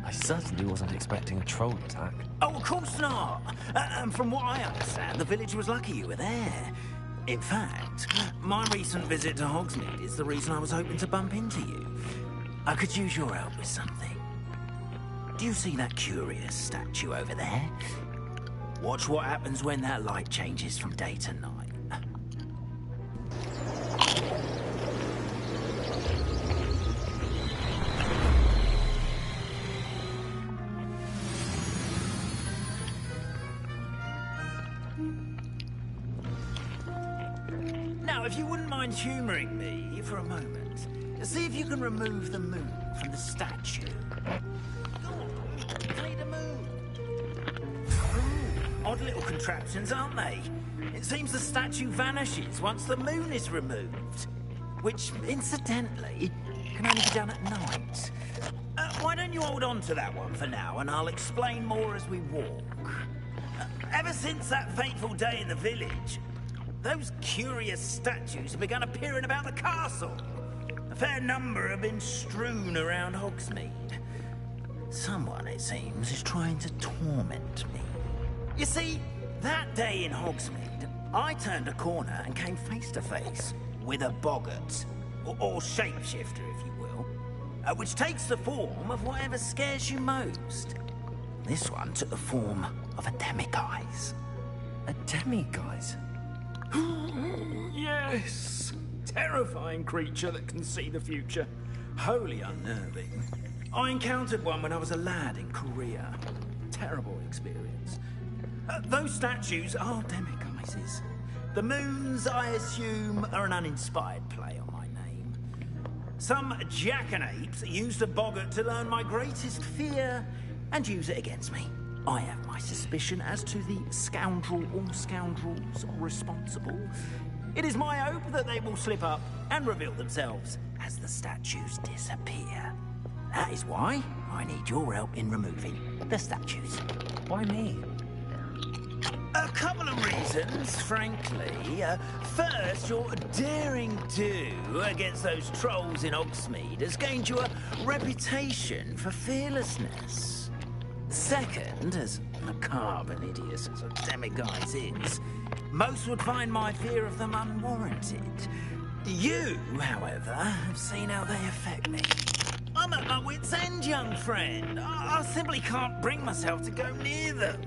I certainly wasn't expecting a troll attack. Oh, of course not. And from what I understand, the village was lucky you were there. In fact, my recent visit to Hogsmeade is the reason I was hoping to bump into you. I could use your help with something. Do you see that curious statue over there? Watch what happens when that light changes from day to night. Now, if you wouldn't mind humouring me for a moment, see if you can remove the moon from the statue. Go on, take the moon. Odd little contraptions, aren't they? It seems the statue vanishes once the moon is removed. Which, incidentally, can only be done at night. Why don't you hold on to that one for now, and I'll explain more as we walk. Ever since that fateful day in the village, those curious statues have begun appearing about the castle. A fair number have been strewn around Hogsmeade. Someone, it seems, is trying to torment me. You see, that day in Hogsmeade, I turned a corner and came face to face with a boggart, or shapeshifter, if you will, which takes the form of whatever scares you most. This one took the form of a demiguise. A demiguise? Yes! Terrifying creature that can see the future. Wholly unnerving. I encountered one when I was a lad in Korea. Terrible experience. Those statues are demiguises. The moons, I assume, are an uninspired play on my name. Some jackanapes used a boggart to learn my greatest fear and use it against me. I have my suspicion as to the scoundrel or scoundrels responsible. It is my hope that they will slip up and reveal themselves as the statues disappear. That is why I need your help in removing the statues. Why me? A couple of reasons, frankly. First, your daring do against those trolls in Hogsmeade has gained you a reputation for fearlessness. Second, as macabre and hideous as a demiguise is, most would find my fear of them unwarranted. You, however, have seen how they affect me. I'm at my wit's end, young friend. I simply can't bring myself to go near them.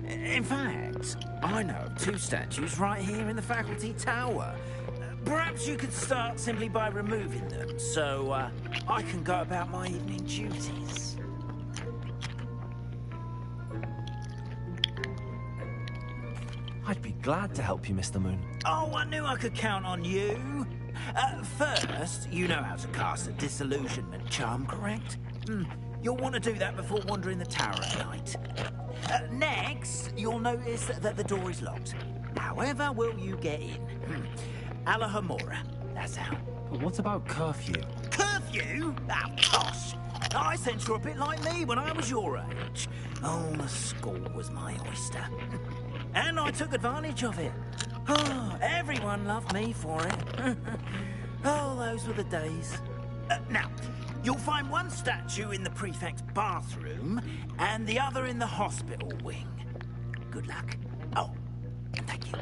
In fact, I know of two statues right here in the faculty tower. Perhaps you could start simply by removing them, so I can go about my evening duties. I'd be glad to help you, Mr. Moon. Oh, I knew I could count on you. First, you know how to cast a disillusionment charm, correct? You'll want to do that before wandering the tower at night. Next, you'll notice that the door is locked. However will you get in? Alahomora, that's how. But what about curfew? Curfew? Oh, gosh. I sense you're a bit like me when I was your age. Oh, the school was my oyster. And I took advantage of it. Oh, everyone loved me for it. Oh, those were the days. Now, you'll find one statue in the prefect's bathroom and the other in the hospital wing. Good luck. Oh, and thank you.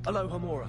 Alohomora.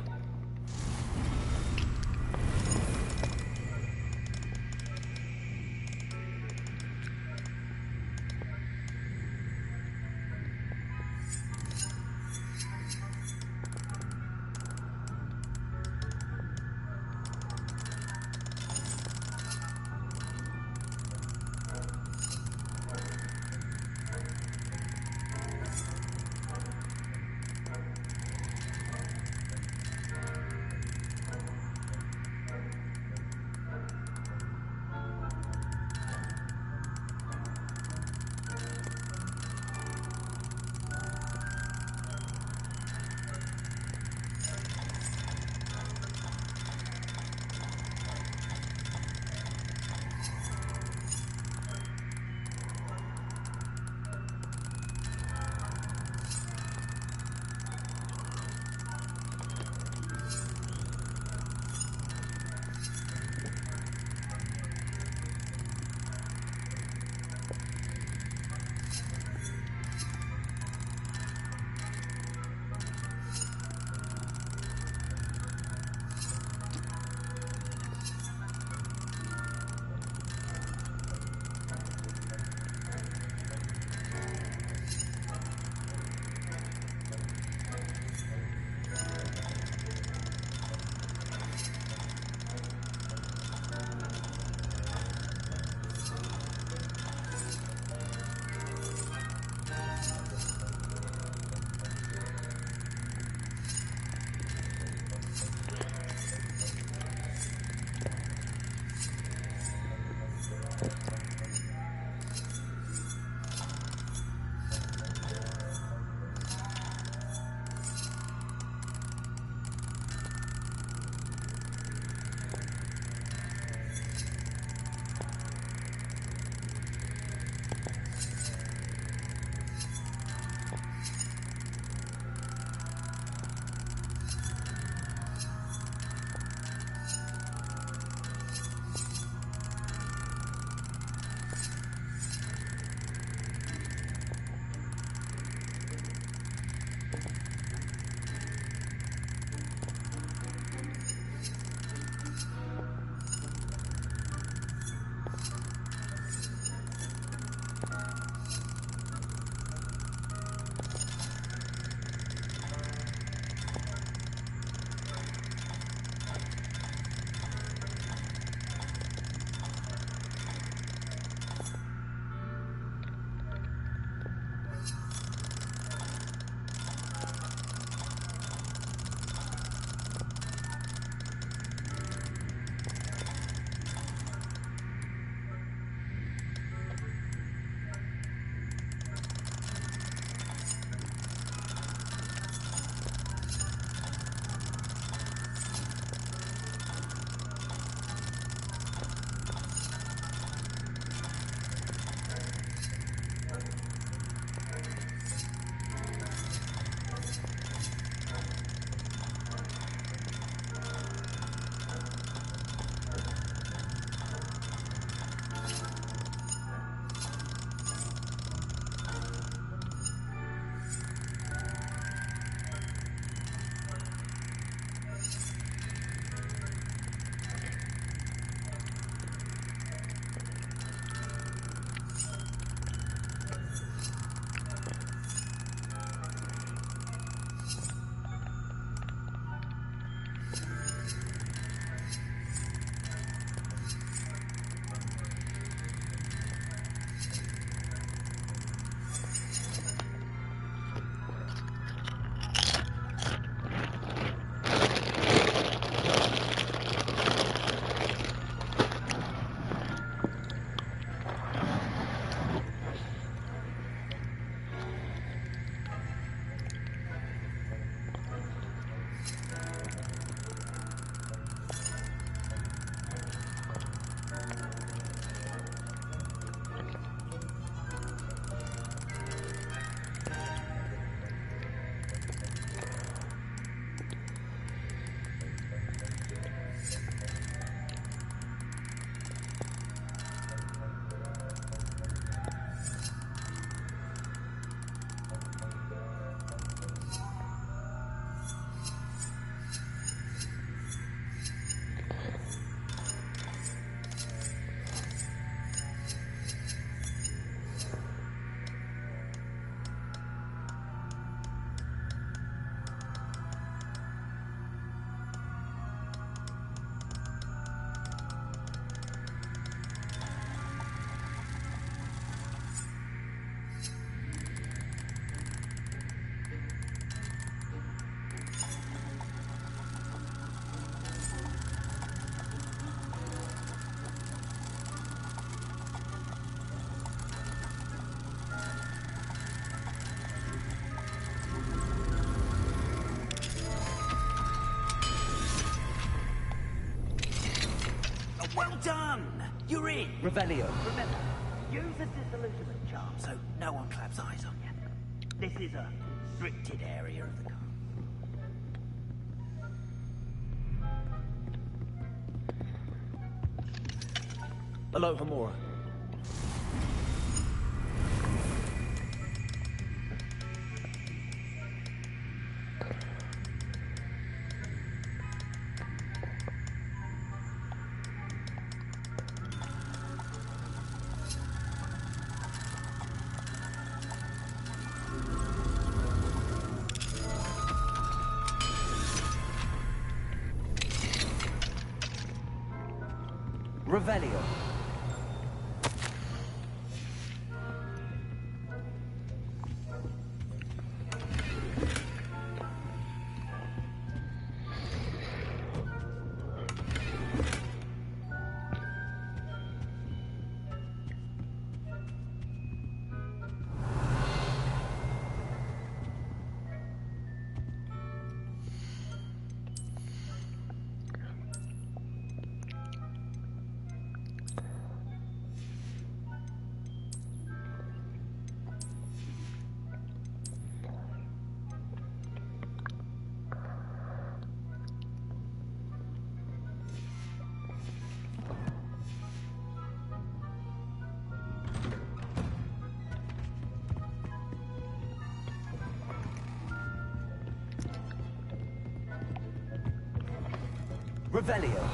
You're in. Revelio. Remember, use a disillusionment charm so no one claps eyes on you. This is a restricted area of the car. Hello, Hamura. Revelio. Revelio.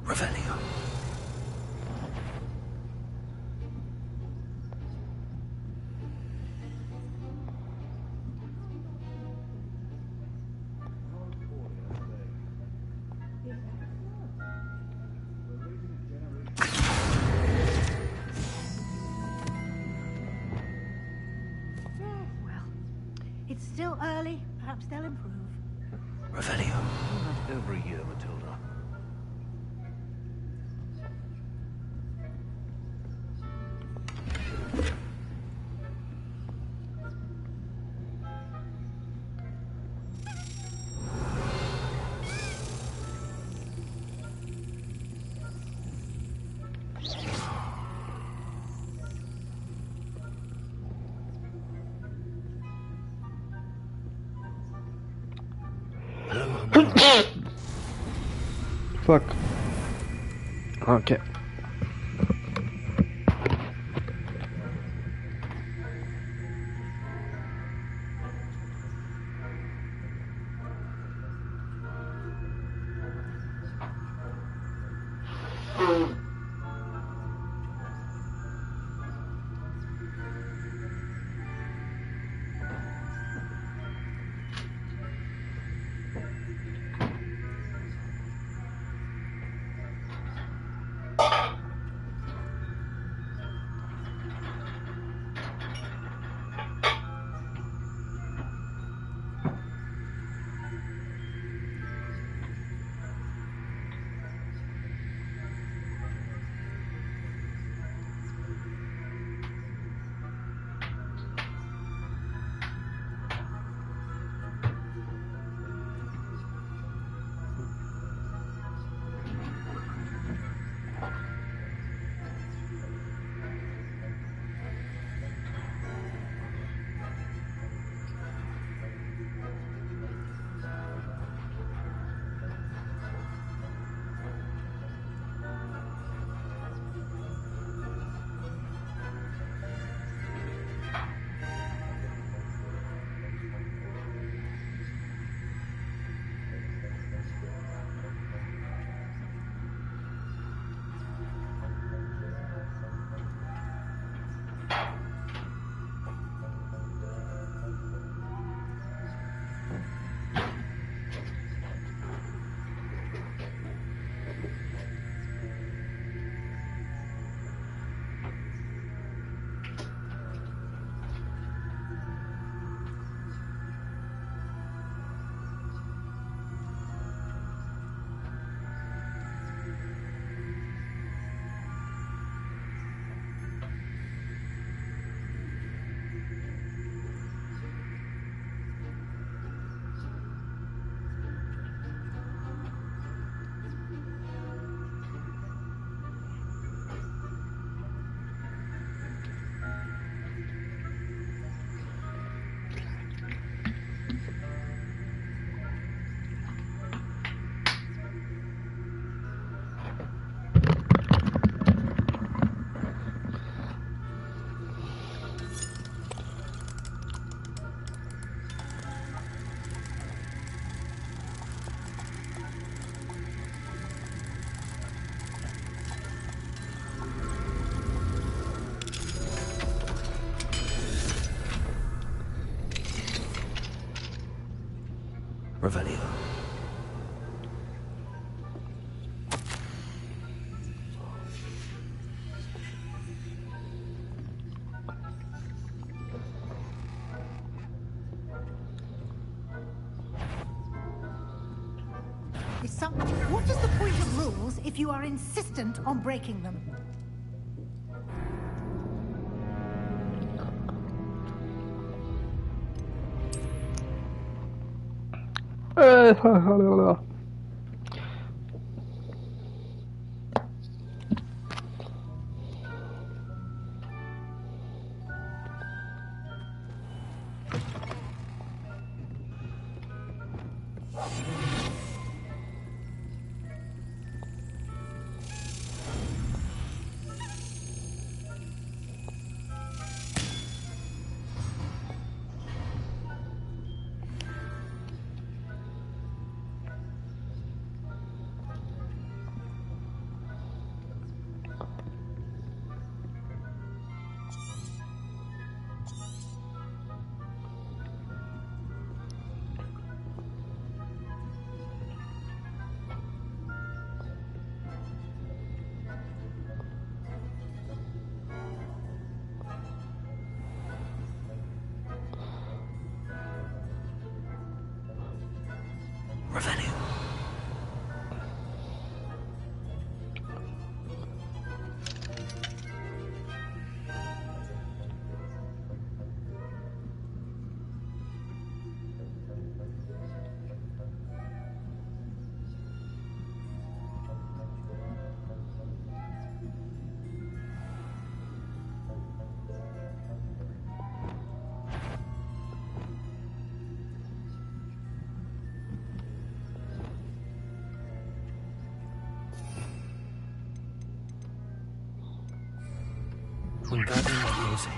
Revelio. Well, it's still early. Perhaps they'll improve. Revelio. Not every year, Matilda. Fuck. Okay. What is the point of rules if you are insistent on breaking them? Wingardium Leviosa.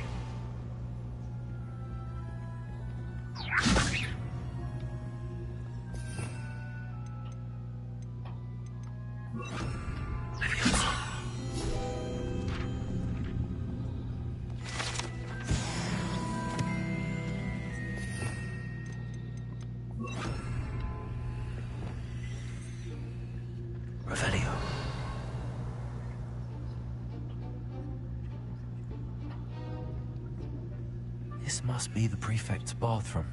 Revelio. This must be the prefect's bathroom.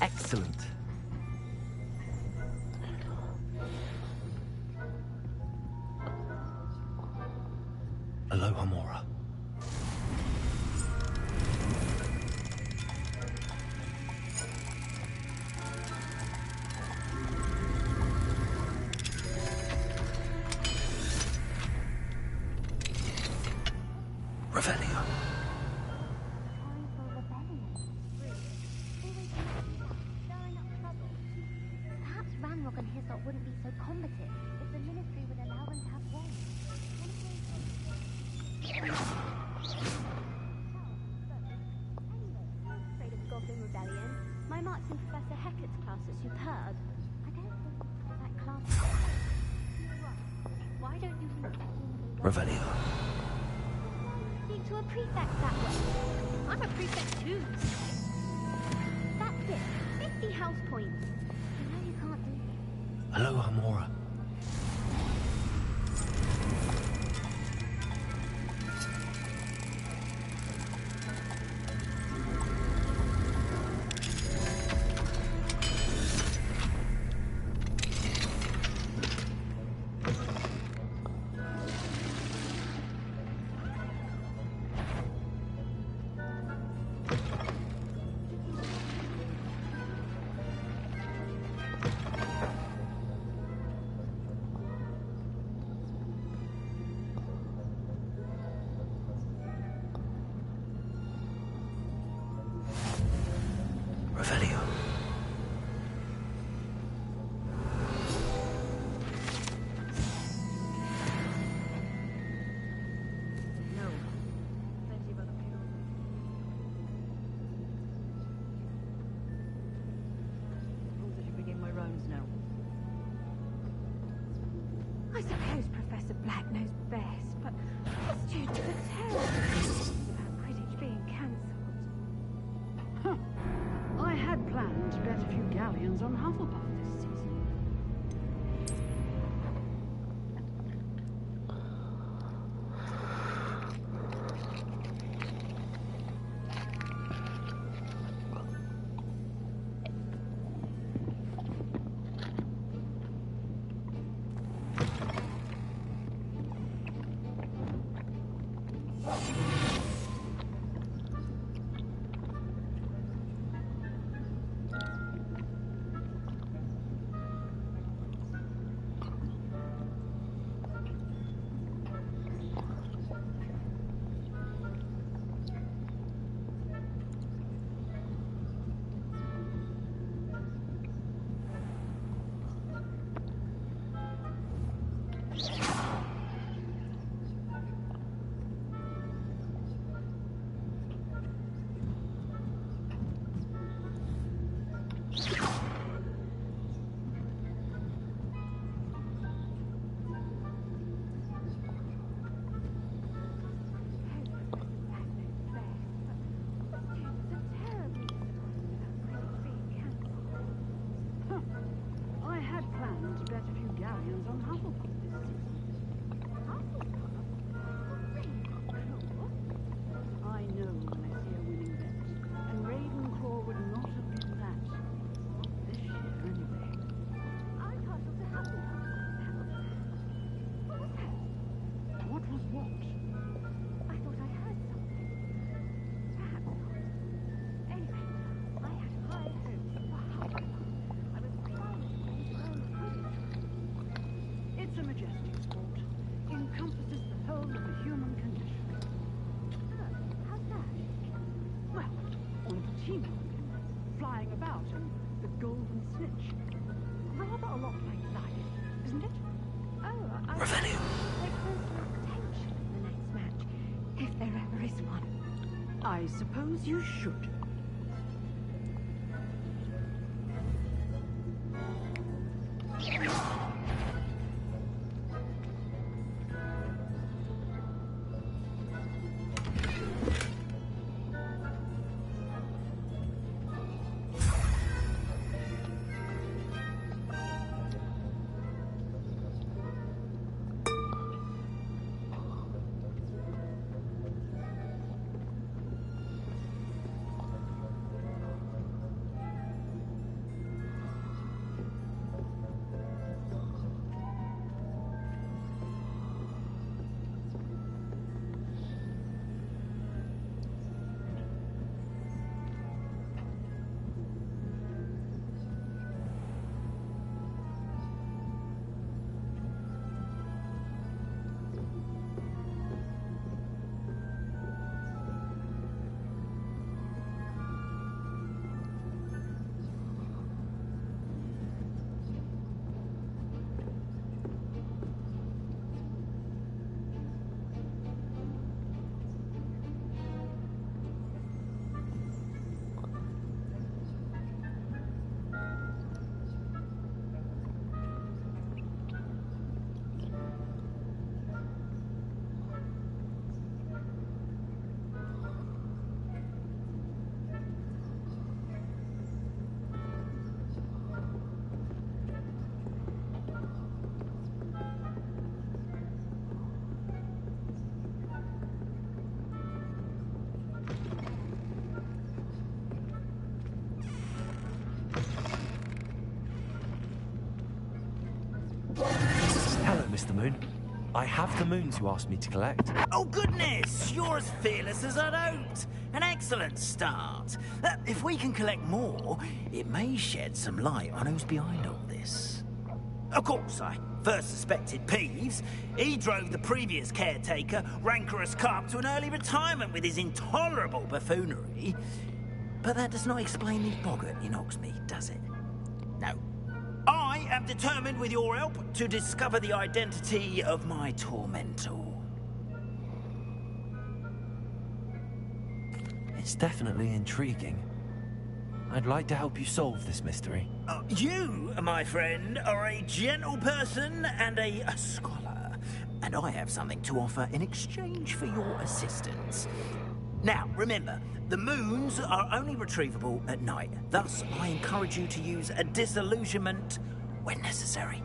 Excellent. Aloha Mora. Revelio. Perhaps Ranrock and Hislop wouldn't be so combative if the Ministry would allow them to have wands. Anyway, I'm afraid of Goblin Rebellion. My marks in Professor Hecat's class are superb. I don't think that class is why don't you Revelio. speak to a prefect that way? I'm a prefect too. That's it. 50 house points. You know you can't do this. Aloha Mora. Professor Black knows best, but it's due to the terrible news about Quidditch being cancelled. Huh. I had planned to bet a few galleons on Hufflepuff this season. I had planned to bet a few galleons on Hufflepuff this season. I know when I see a winning bet, and Ravenclaw would not have been that. Not this year, anyway. I castled to Hufflepuff. What was that? What was what? I thought I heard something. Perhaps not. Anyway, I had high hopes for Hufflepuff. I was trying to win the Quidditch. It's a majestic sport. Encompasses the whole of the human condition. Oh, how's that? Well, all of the teamwork and flying about and the golden snitch. Rather a lot like life, isn't it? Oh, I Revenue. take personal attention in the next match, if there ever is one. I suppose you should. Hello, Mr. Moon. I have the moons you asked me to collect. Oh, goodness! You're as fearless as I'd hoped. An excellent start. If we can collect more, it may shed some light on who's behind all this. Of course, I first suspected Peeves. He drove the previous caretaker, Rancorous Carp, to an early retirement with his intolerable buffoonery. But that does not explain the boggart in Hogsmeade, does it? No. I am determined, with your help, to discover the identity of my tormentor. It's definitely intriguing. I'd like to help you solve this mystery. You, my friend, are a gentle person and a scholar. and I have something to offer in exchange for your assistance. Now, remember, the moons are only retrievable at night. Thus, I encourage you to use a disillusionment when necessary.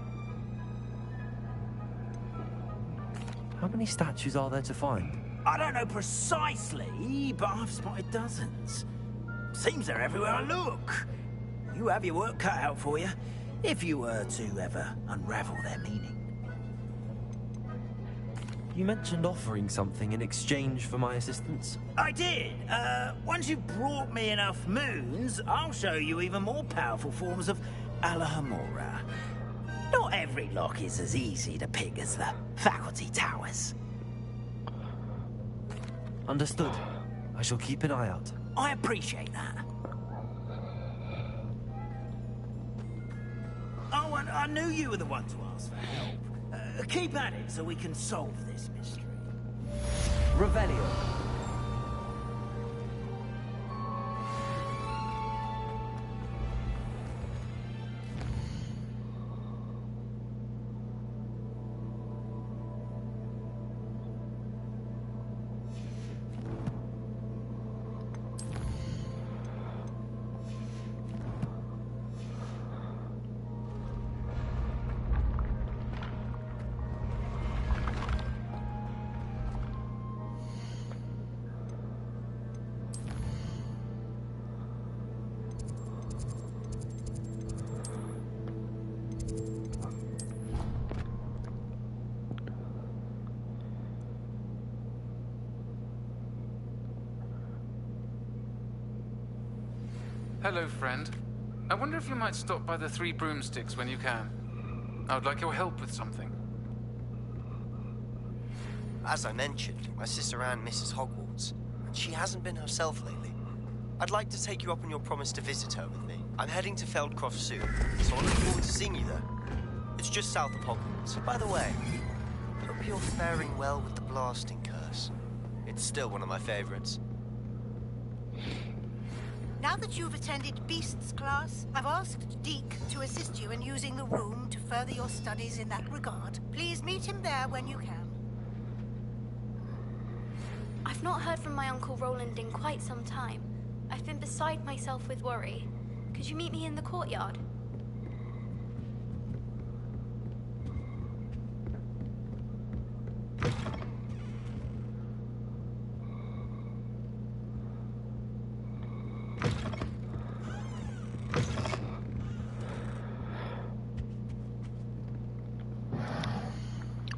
How many statues are there to find? I don't know precisely, but I've spotted dozens. Seems they're everywhere I look. You have your work cut out for you, if you were to ever unravel their meaning. You mentioned offering something in exchange for my assistance. I did. Once you've brought me enough moons, I'll show you even more powerful forms of Alahamora. Not every lock is as easy to pick as the faculty towers. Understood. I shall keep an eye out. I appreciate that. Oh, and I knew you were the one to ask for help. Keep at it so we can solve this mystery. Revelio. Hello, friend. I wonder if you might stop by the Three Broomsticks when you can. I would like your help with something. As I mentioned, my sister Anne misses Hogwarts, and she hasn't been herself lately. I'd like to take you up on your promise to visit her with me. I'm heading to Feldcroft soon, so I look forward to seeing you there. It's just south of Hogwarts. By the way, hope you're faring well with the blasting curse. It's still one of my favorites. Now that you've attended Beasts class, I've asked Deke to assist you in using the room to further your studies in that regard. Please meet him there when you can. I've not heard from my Uncle Roland in quite some time. I've been beside myself with worry. Could you meet me in the courtyard?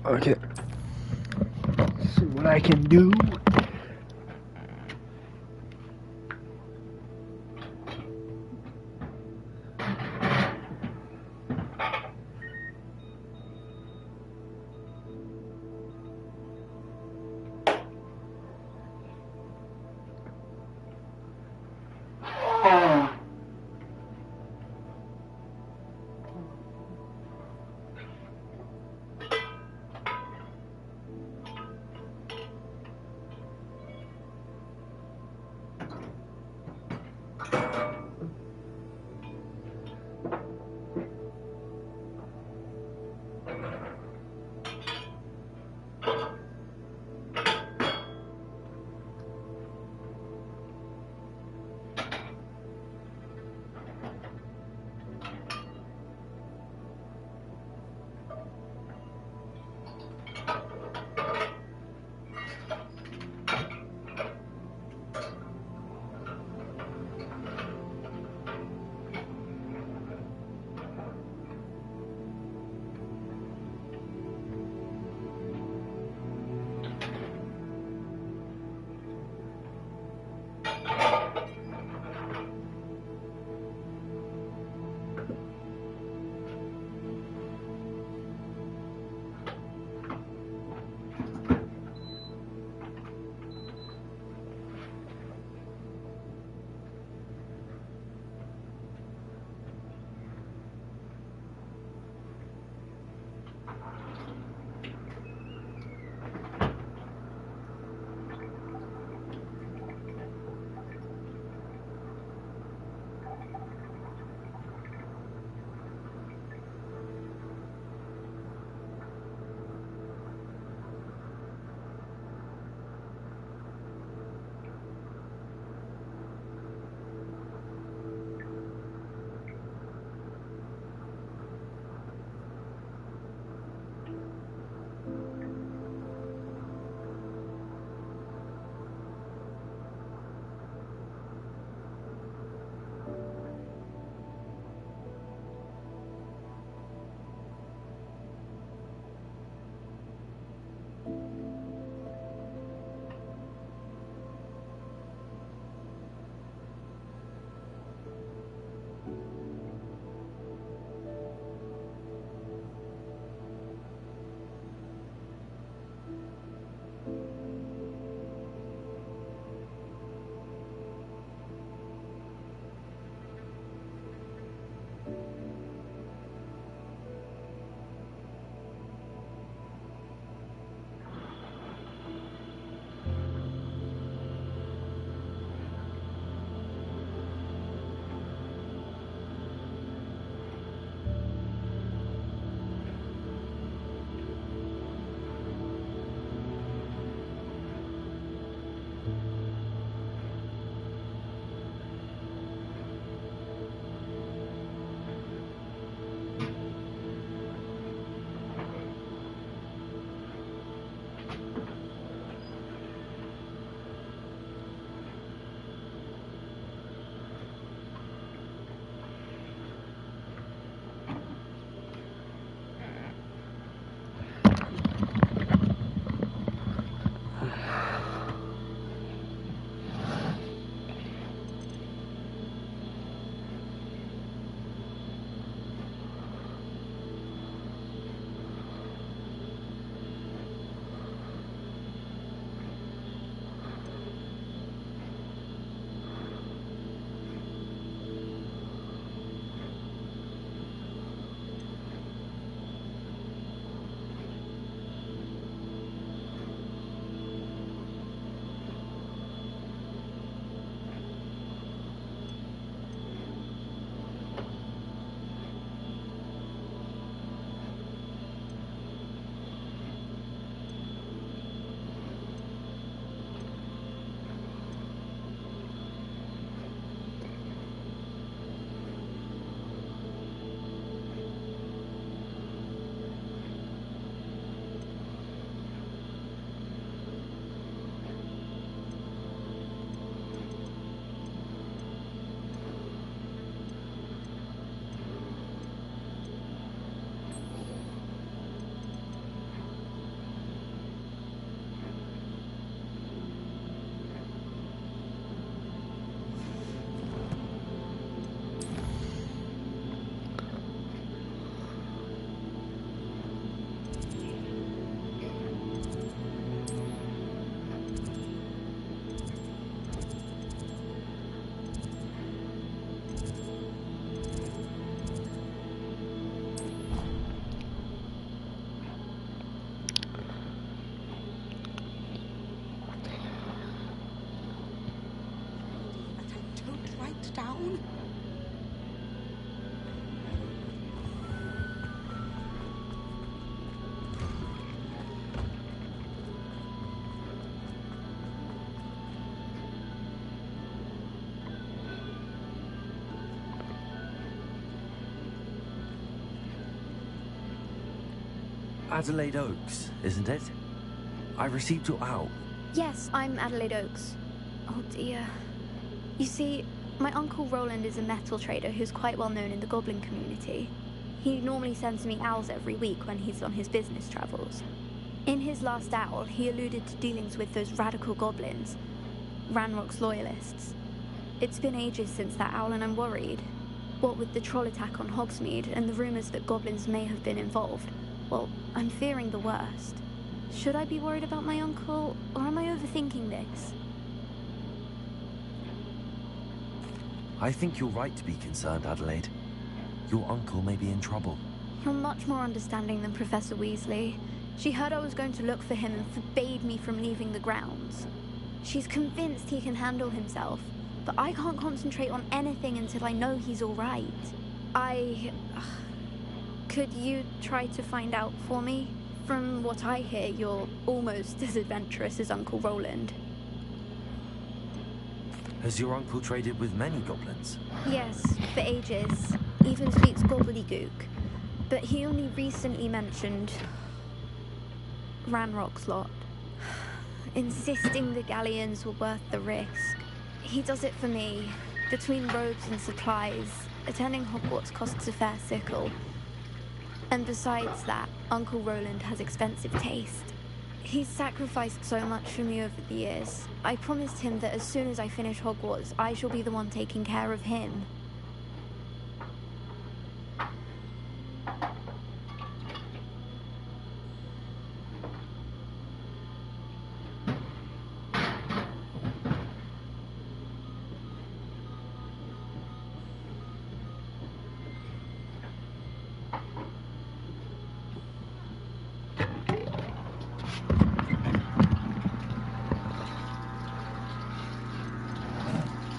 Okay. See what I can do. alone. Adelaide Oaks, isn't it? I received your owl. Yes, I'm Adelaide Oaks. Oh dear. You see, my Uncle Roland is a metal trader who's quite well known in the goblin community. He normally sends me owls every week when he's on his business travels. In his last owl, he alluded to dealings with those radical goblins, Ranrock's loyalists. It's been ages since that owl and I'm worried. What with the troll attack on Hogsmeade and the rumours that goblins may have been involved, well, I'm fearing the worst. Should I be worried about my uncle, or am I overthinking this? I think you're right to be concerned, Adelaide. Your uncle may be in trouble. You're much more understanding than Professor Weasley. She heard I was going to look for him and forbade me from leaving the grounds. She's convinced he can handle himself, but I can't concentrate on anything until I know he's all right. Could you try to find out for me? From what I hear, you're almost as adventurous as Uncle Roland. Has your uncle traded with many goblins? Yes, for ages. Even speaks gobbledygook. But he only recently mentioned Ranrock's lot, insisting the galleons were worth the risk. He does it for me. Between robes and supplies, attending Hogwarts costs a fair sickle. And besides that, Uncle Roland has expensive taste. He's sacrificed so much for me over the years. I promised him that as soon as I finish Hogwarts, I shall be the one taking care of him.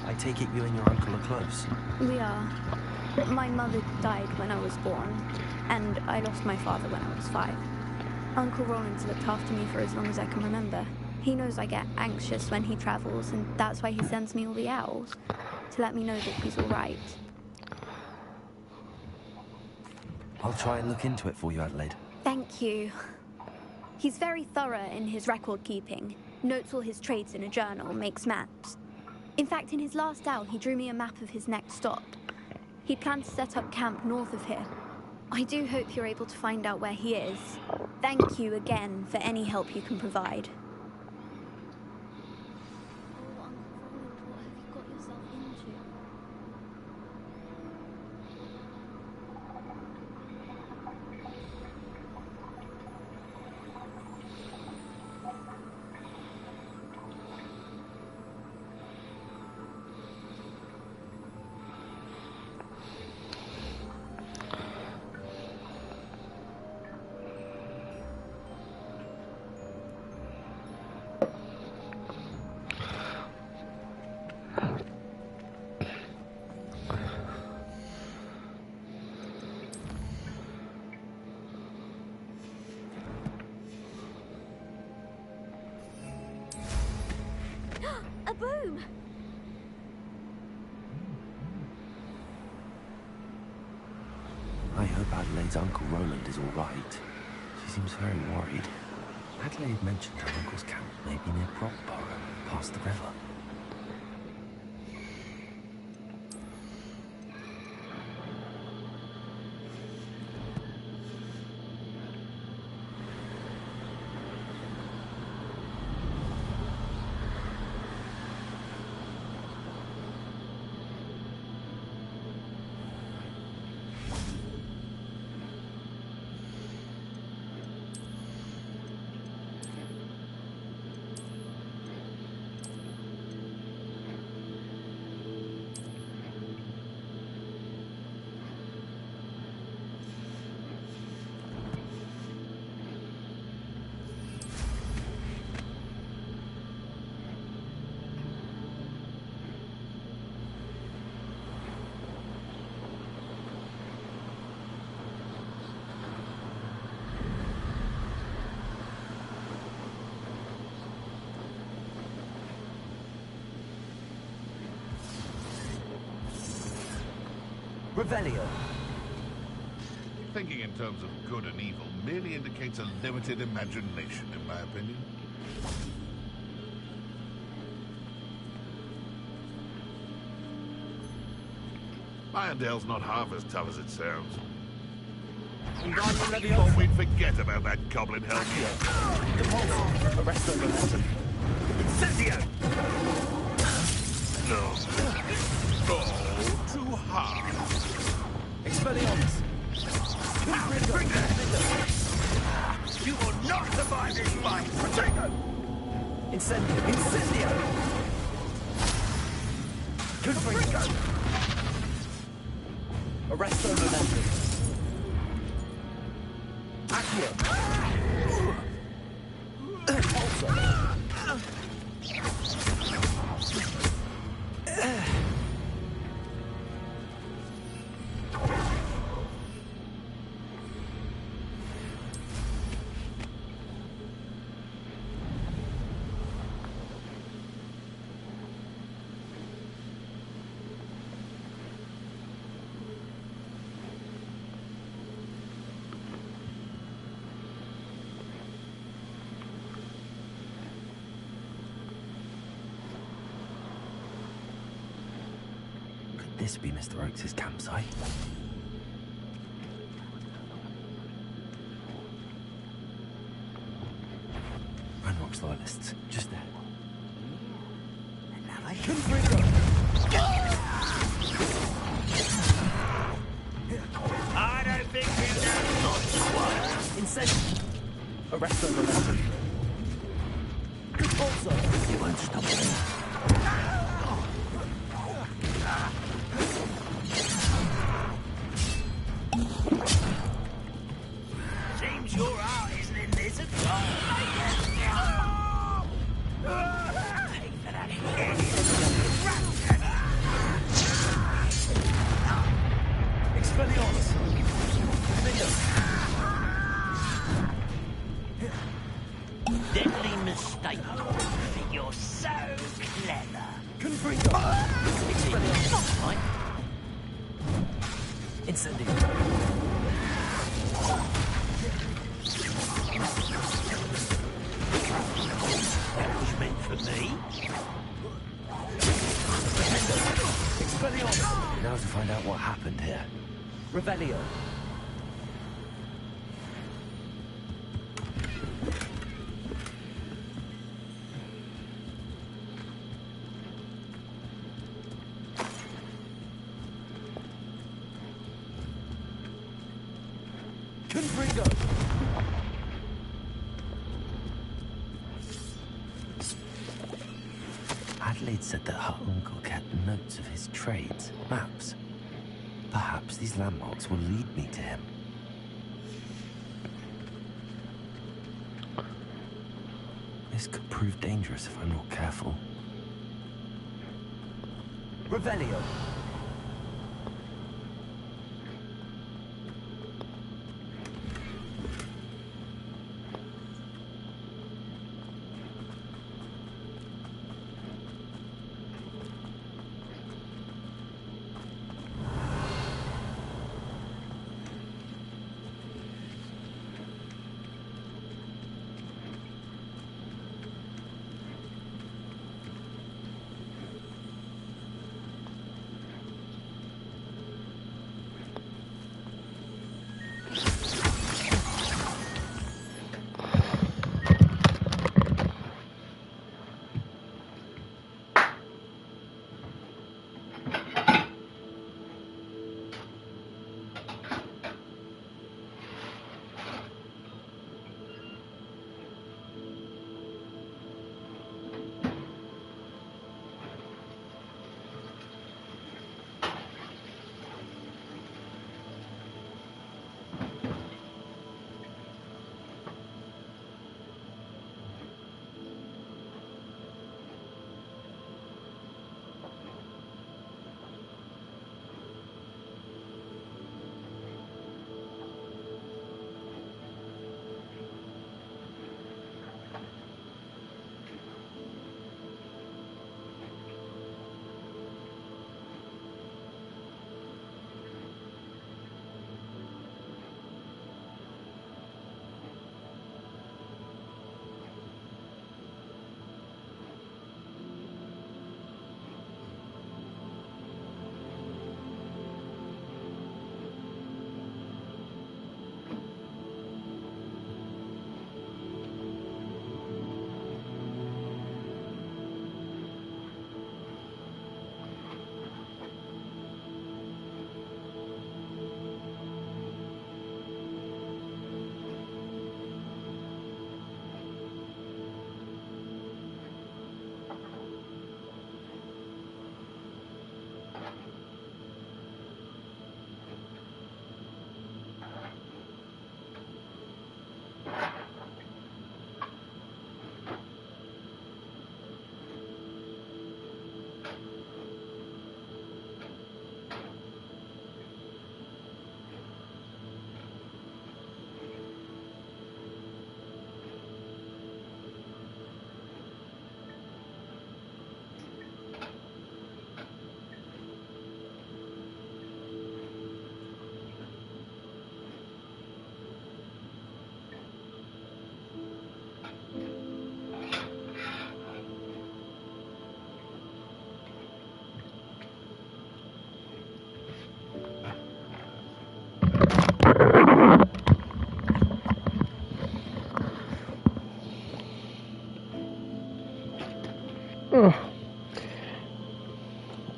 I take it you and your uncle are close. We are. My mother died when I was born, and I lost my father when I was 5. Uncle Roland's looked after me for as long as I can remember. He knows I get anxious when he travels, and that's why he sends me all the owls, to let me know that he's all right. I'll try and look into it for you, Adelaide. Thank you. He's very thorough in his record keeping, notes all his trades in a journal, makes maps. In fact, in his last owl, he drew me a map of his next stop. He planned to set up camp north of here. I do hope you're able to find out where he is. Thank you again for any help you can provide. Oh, Uncle Roland, what have you got yourself into? A boom! I hope Adelaide's Uncle Roland is all right. She seems very worried. Adelaide mentioned her uncle's camp may be near Brockborough, past the river. Revelio. Thinking in terms of good and evil merely indicates a limited imagination, in my opinion. Irondale's not half as tough as it sounds. Thought we'd forget about that goblin help. Arresto momentum. Incendio! No. Oh, too hard. Expelliarmus. You will not survive this fight! Protego! Incendio! Incendio! Confringo! Arresto momentum. Accio! Pulsar! This be Mr. Oakes' campsite. Ranrock's loyalists, just there. And now I don't think you know what. Incendio! Arresto momentum. Also, you won't stop me. Seems your art isn't in this at all. Take that head. Expelliarmus! Deadly mistake. You're so clever. Confringo! Expelliarmus! Mine. Incendio! That was meant for me. Expelliarmus! Now to find out what happened here. Revelio. Confringo! Adelaide said that her uncle kept notes of his trades, maps. Perhaps these landmarks will lead me to him. This could prove dangerous if I'm not careful. Revelio!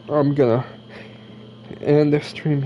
I'm gonna end the stream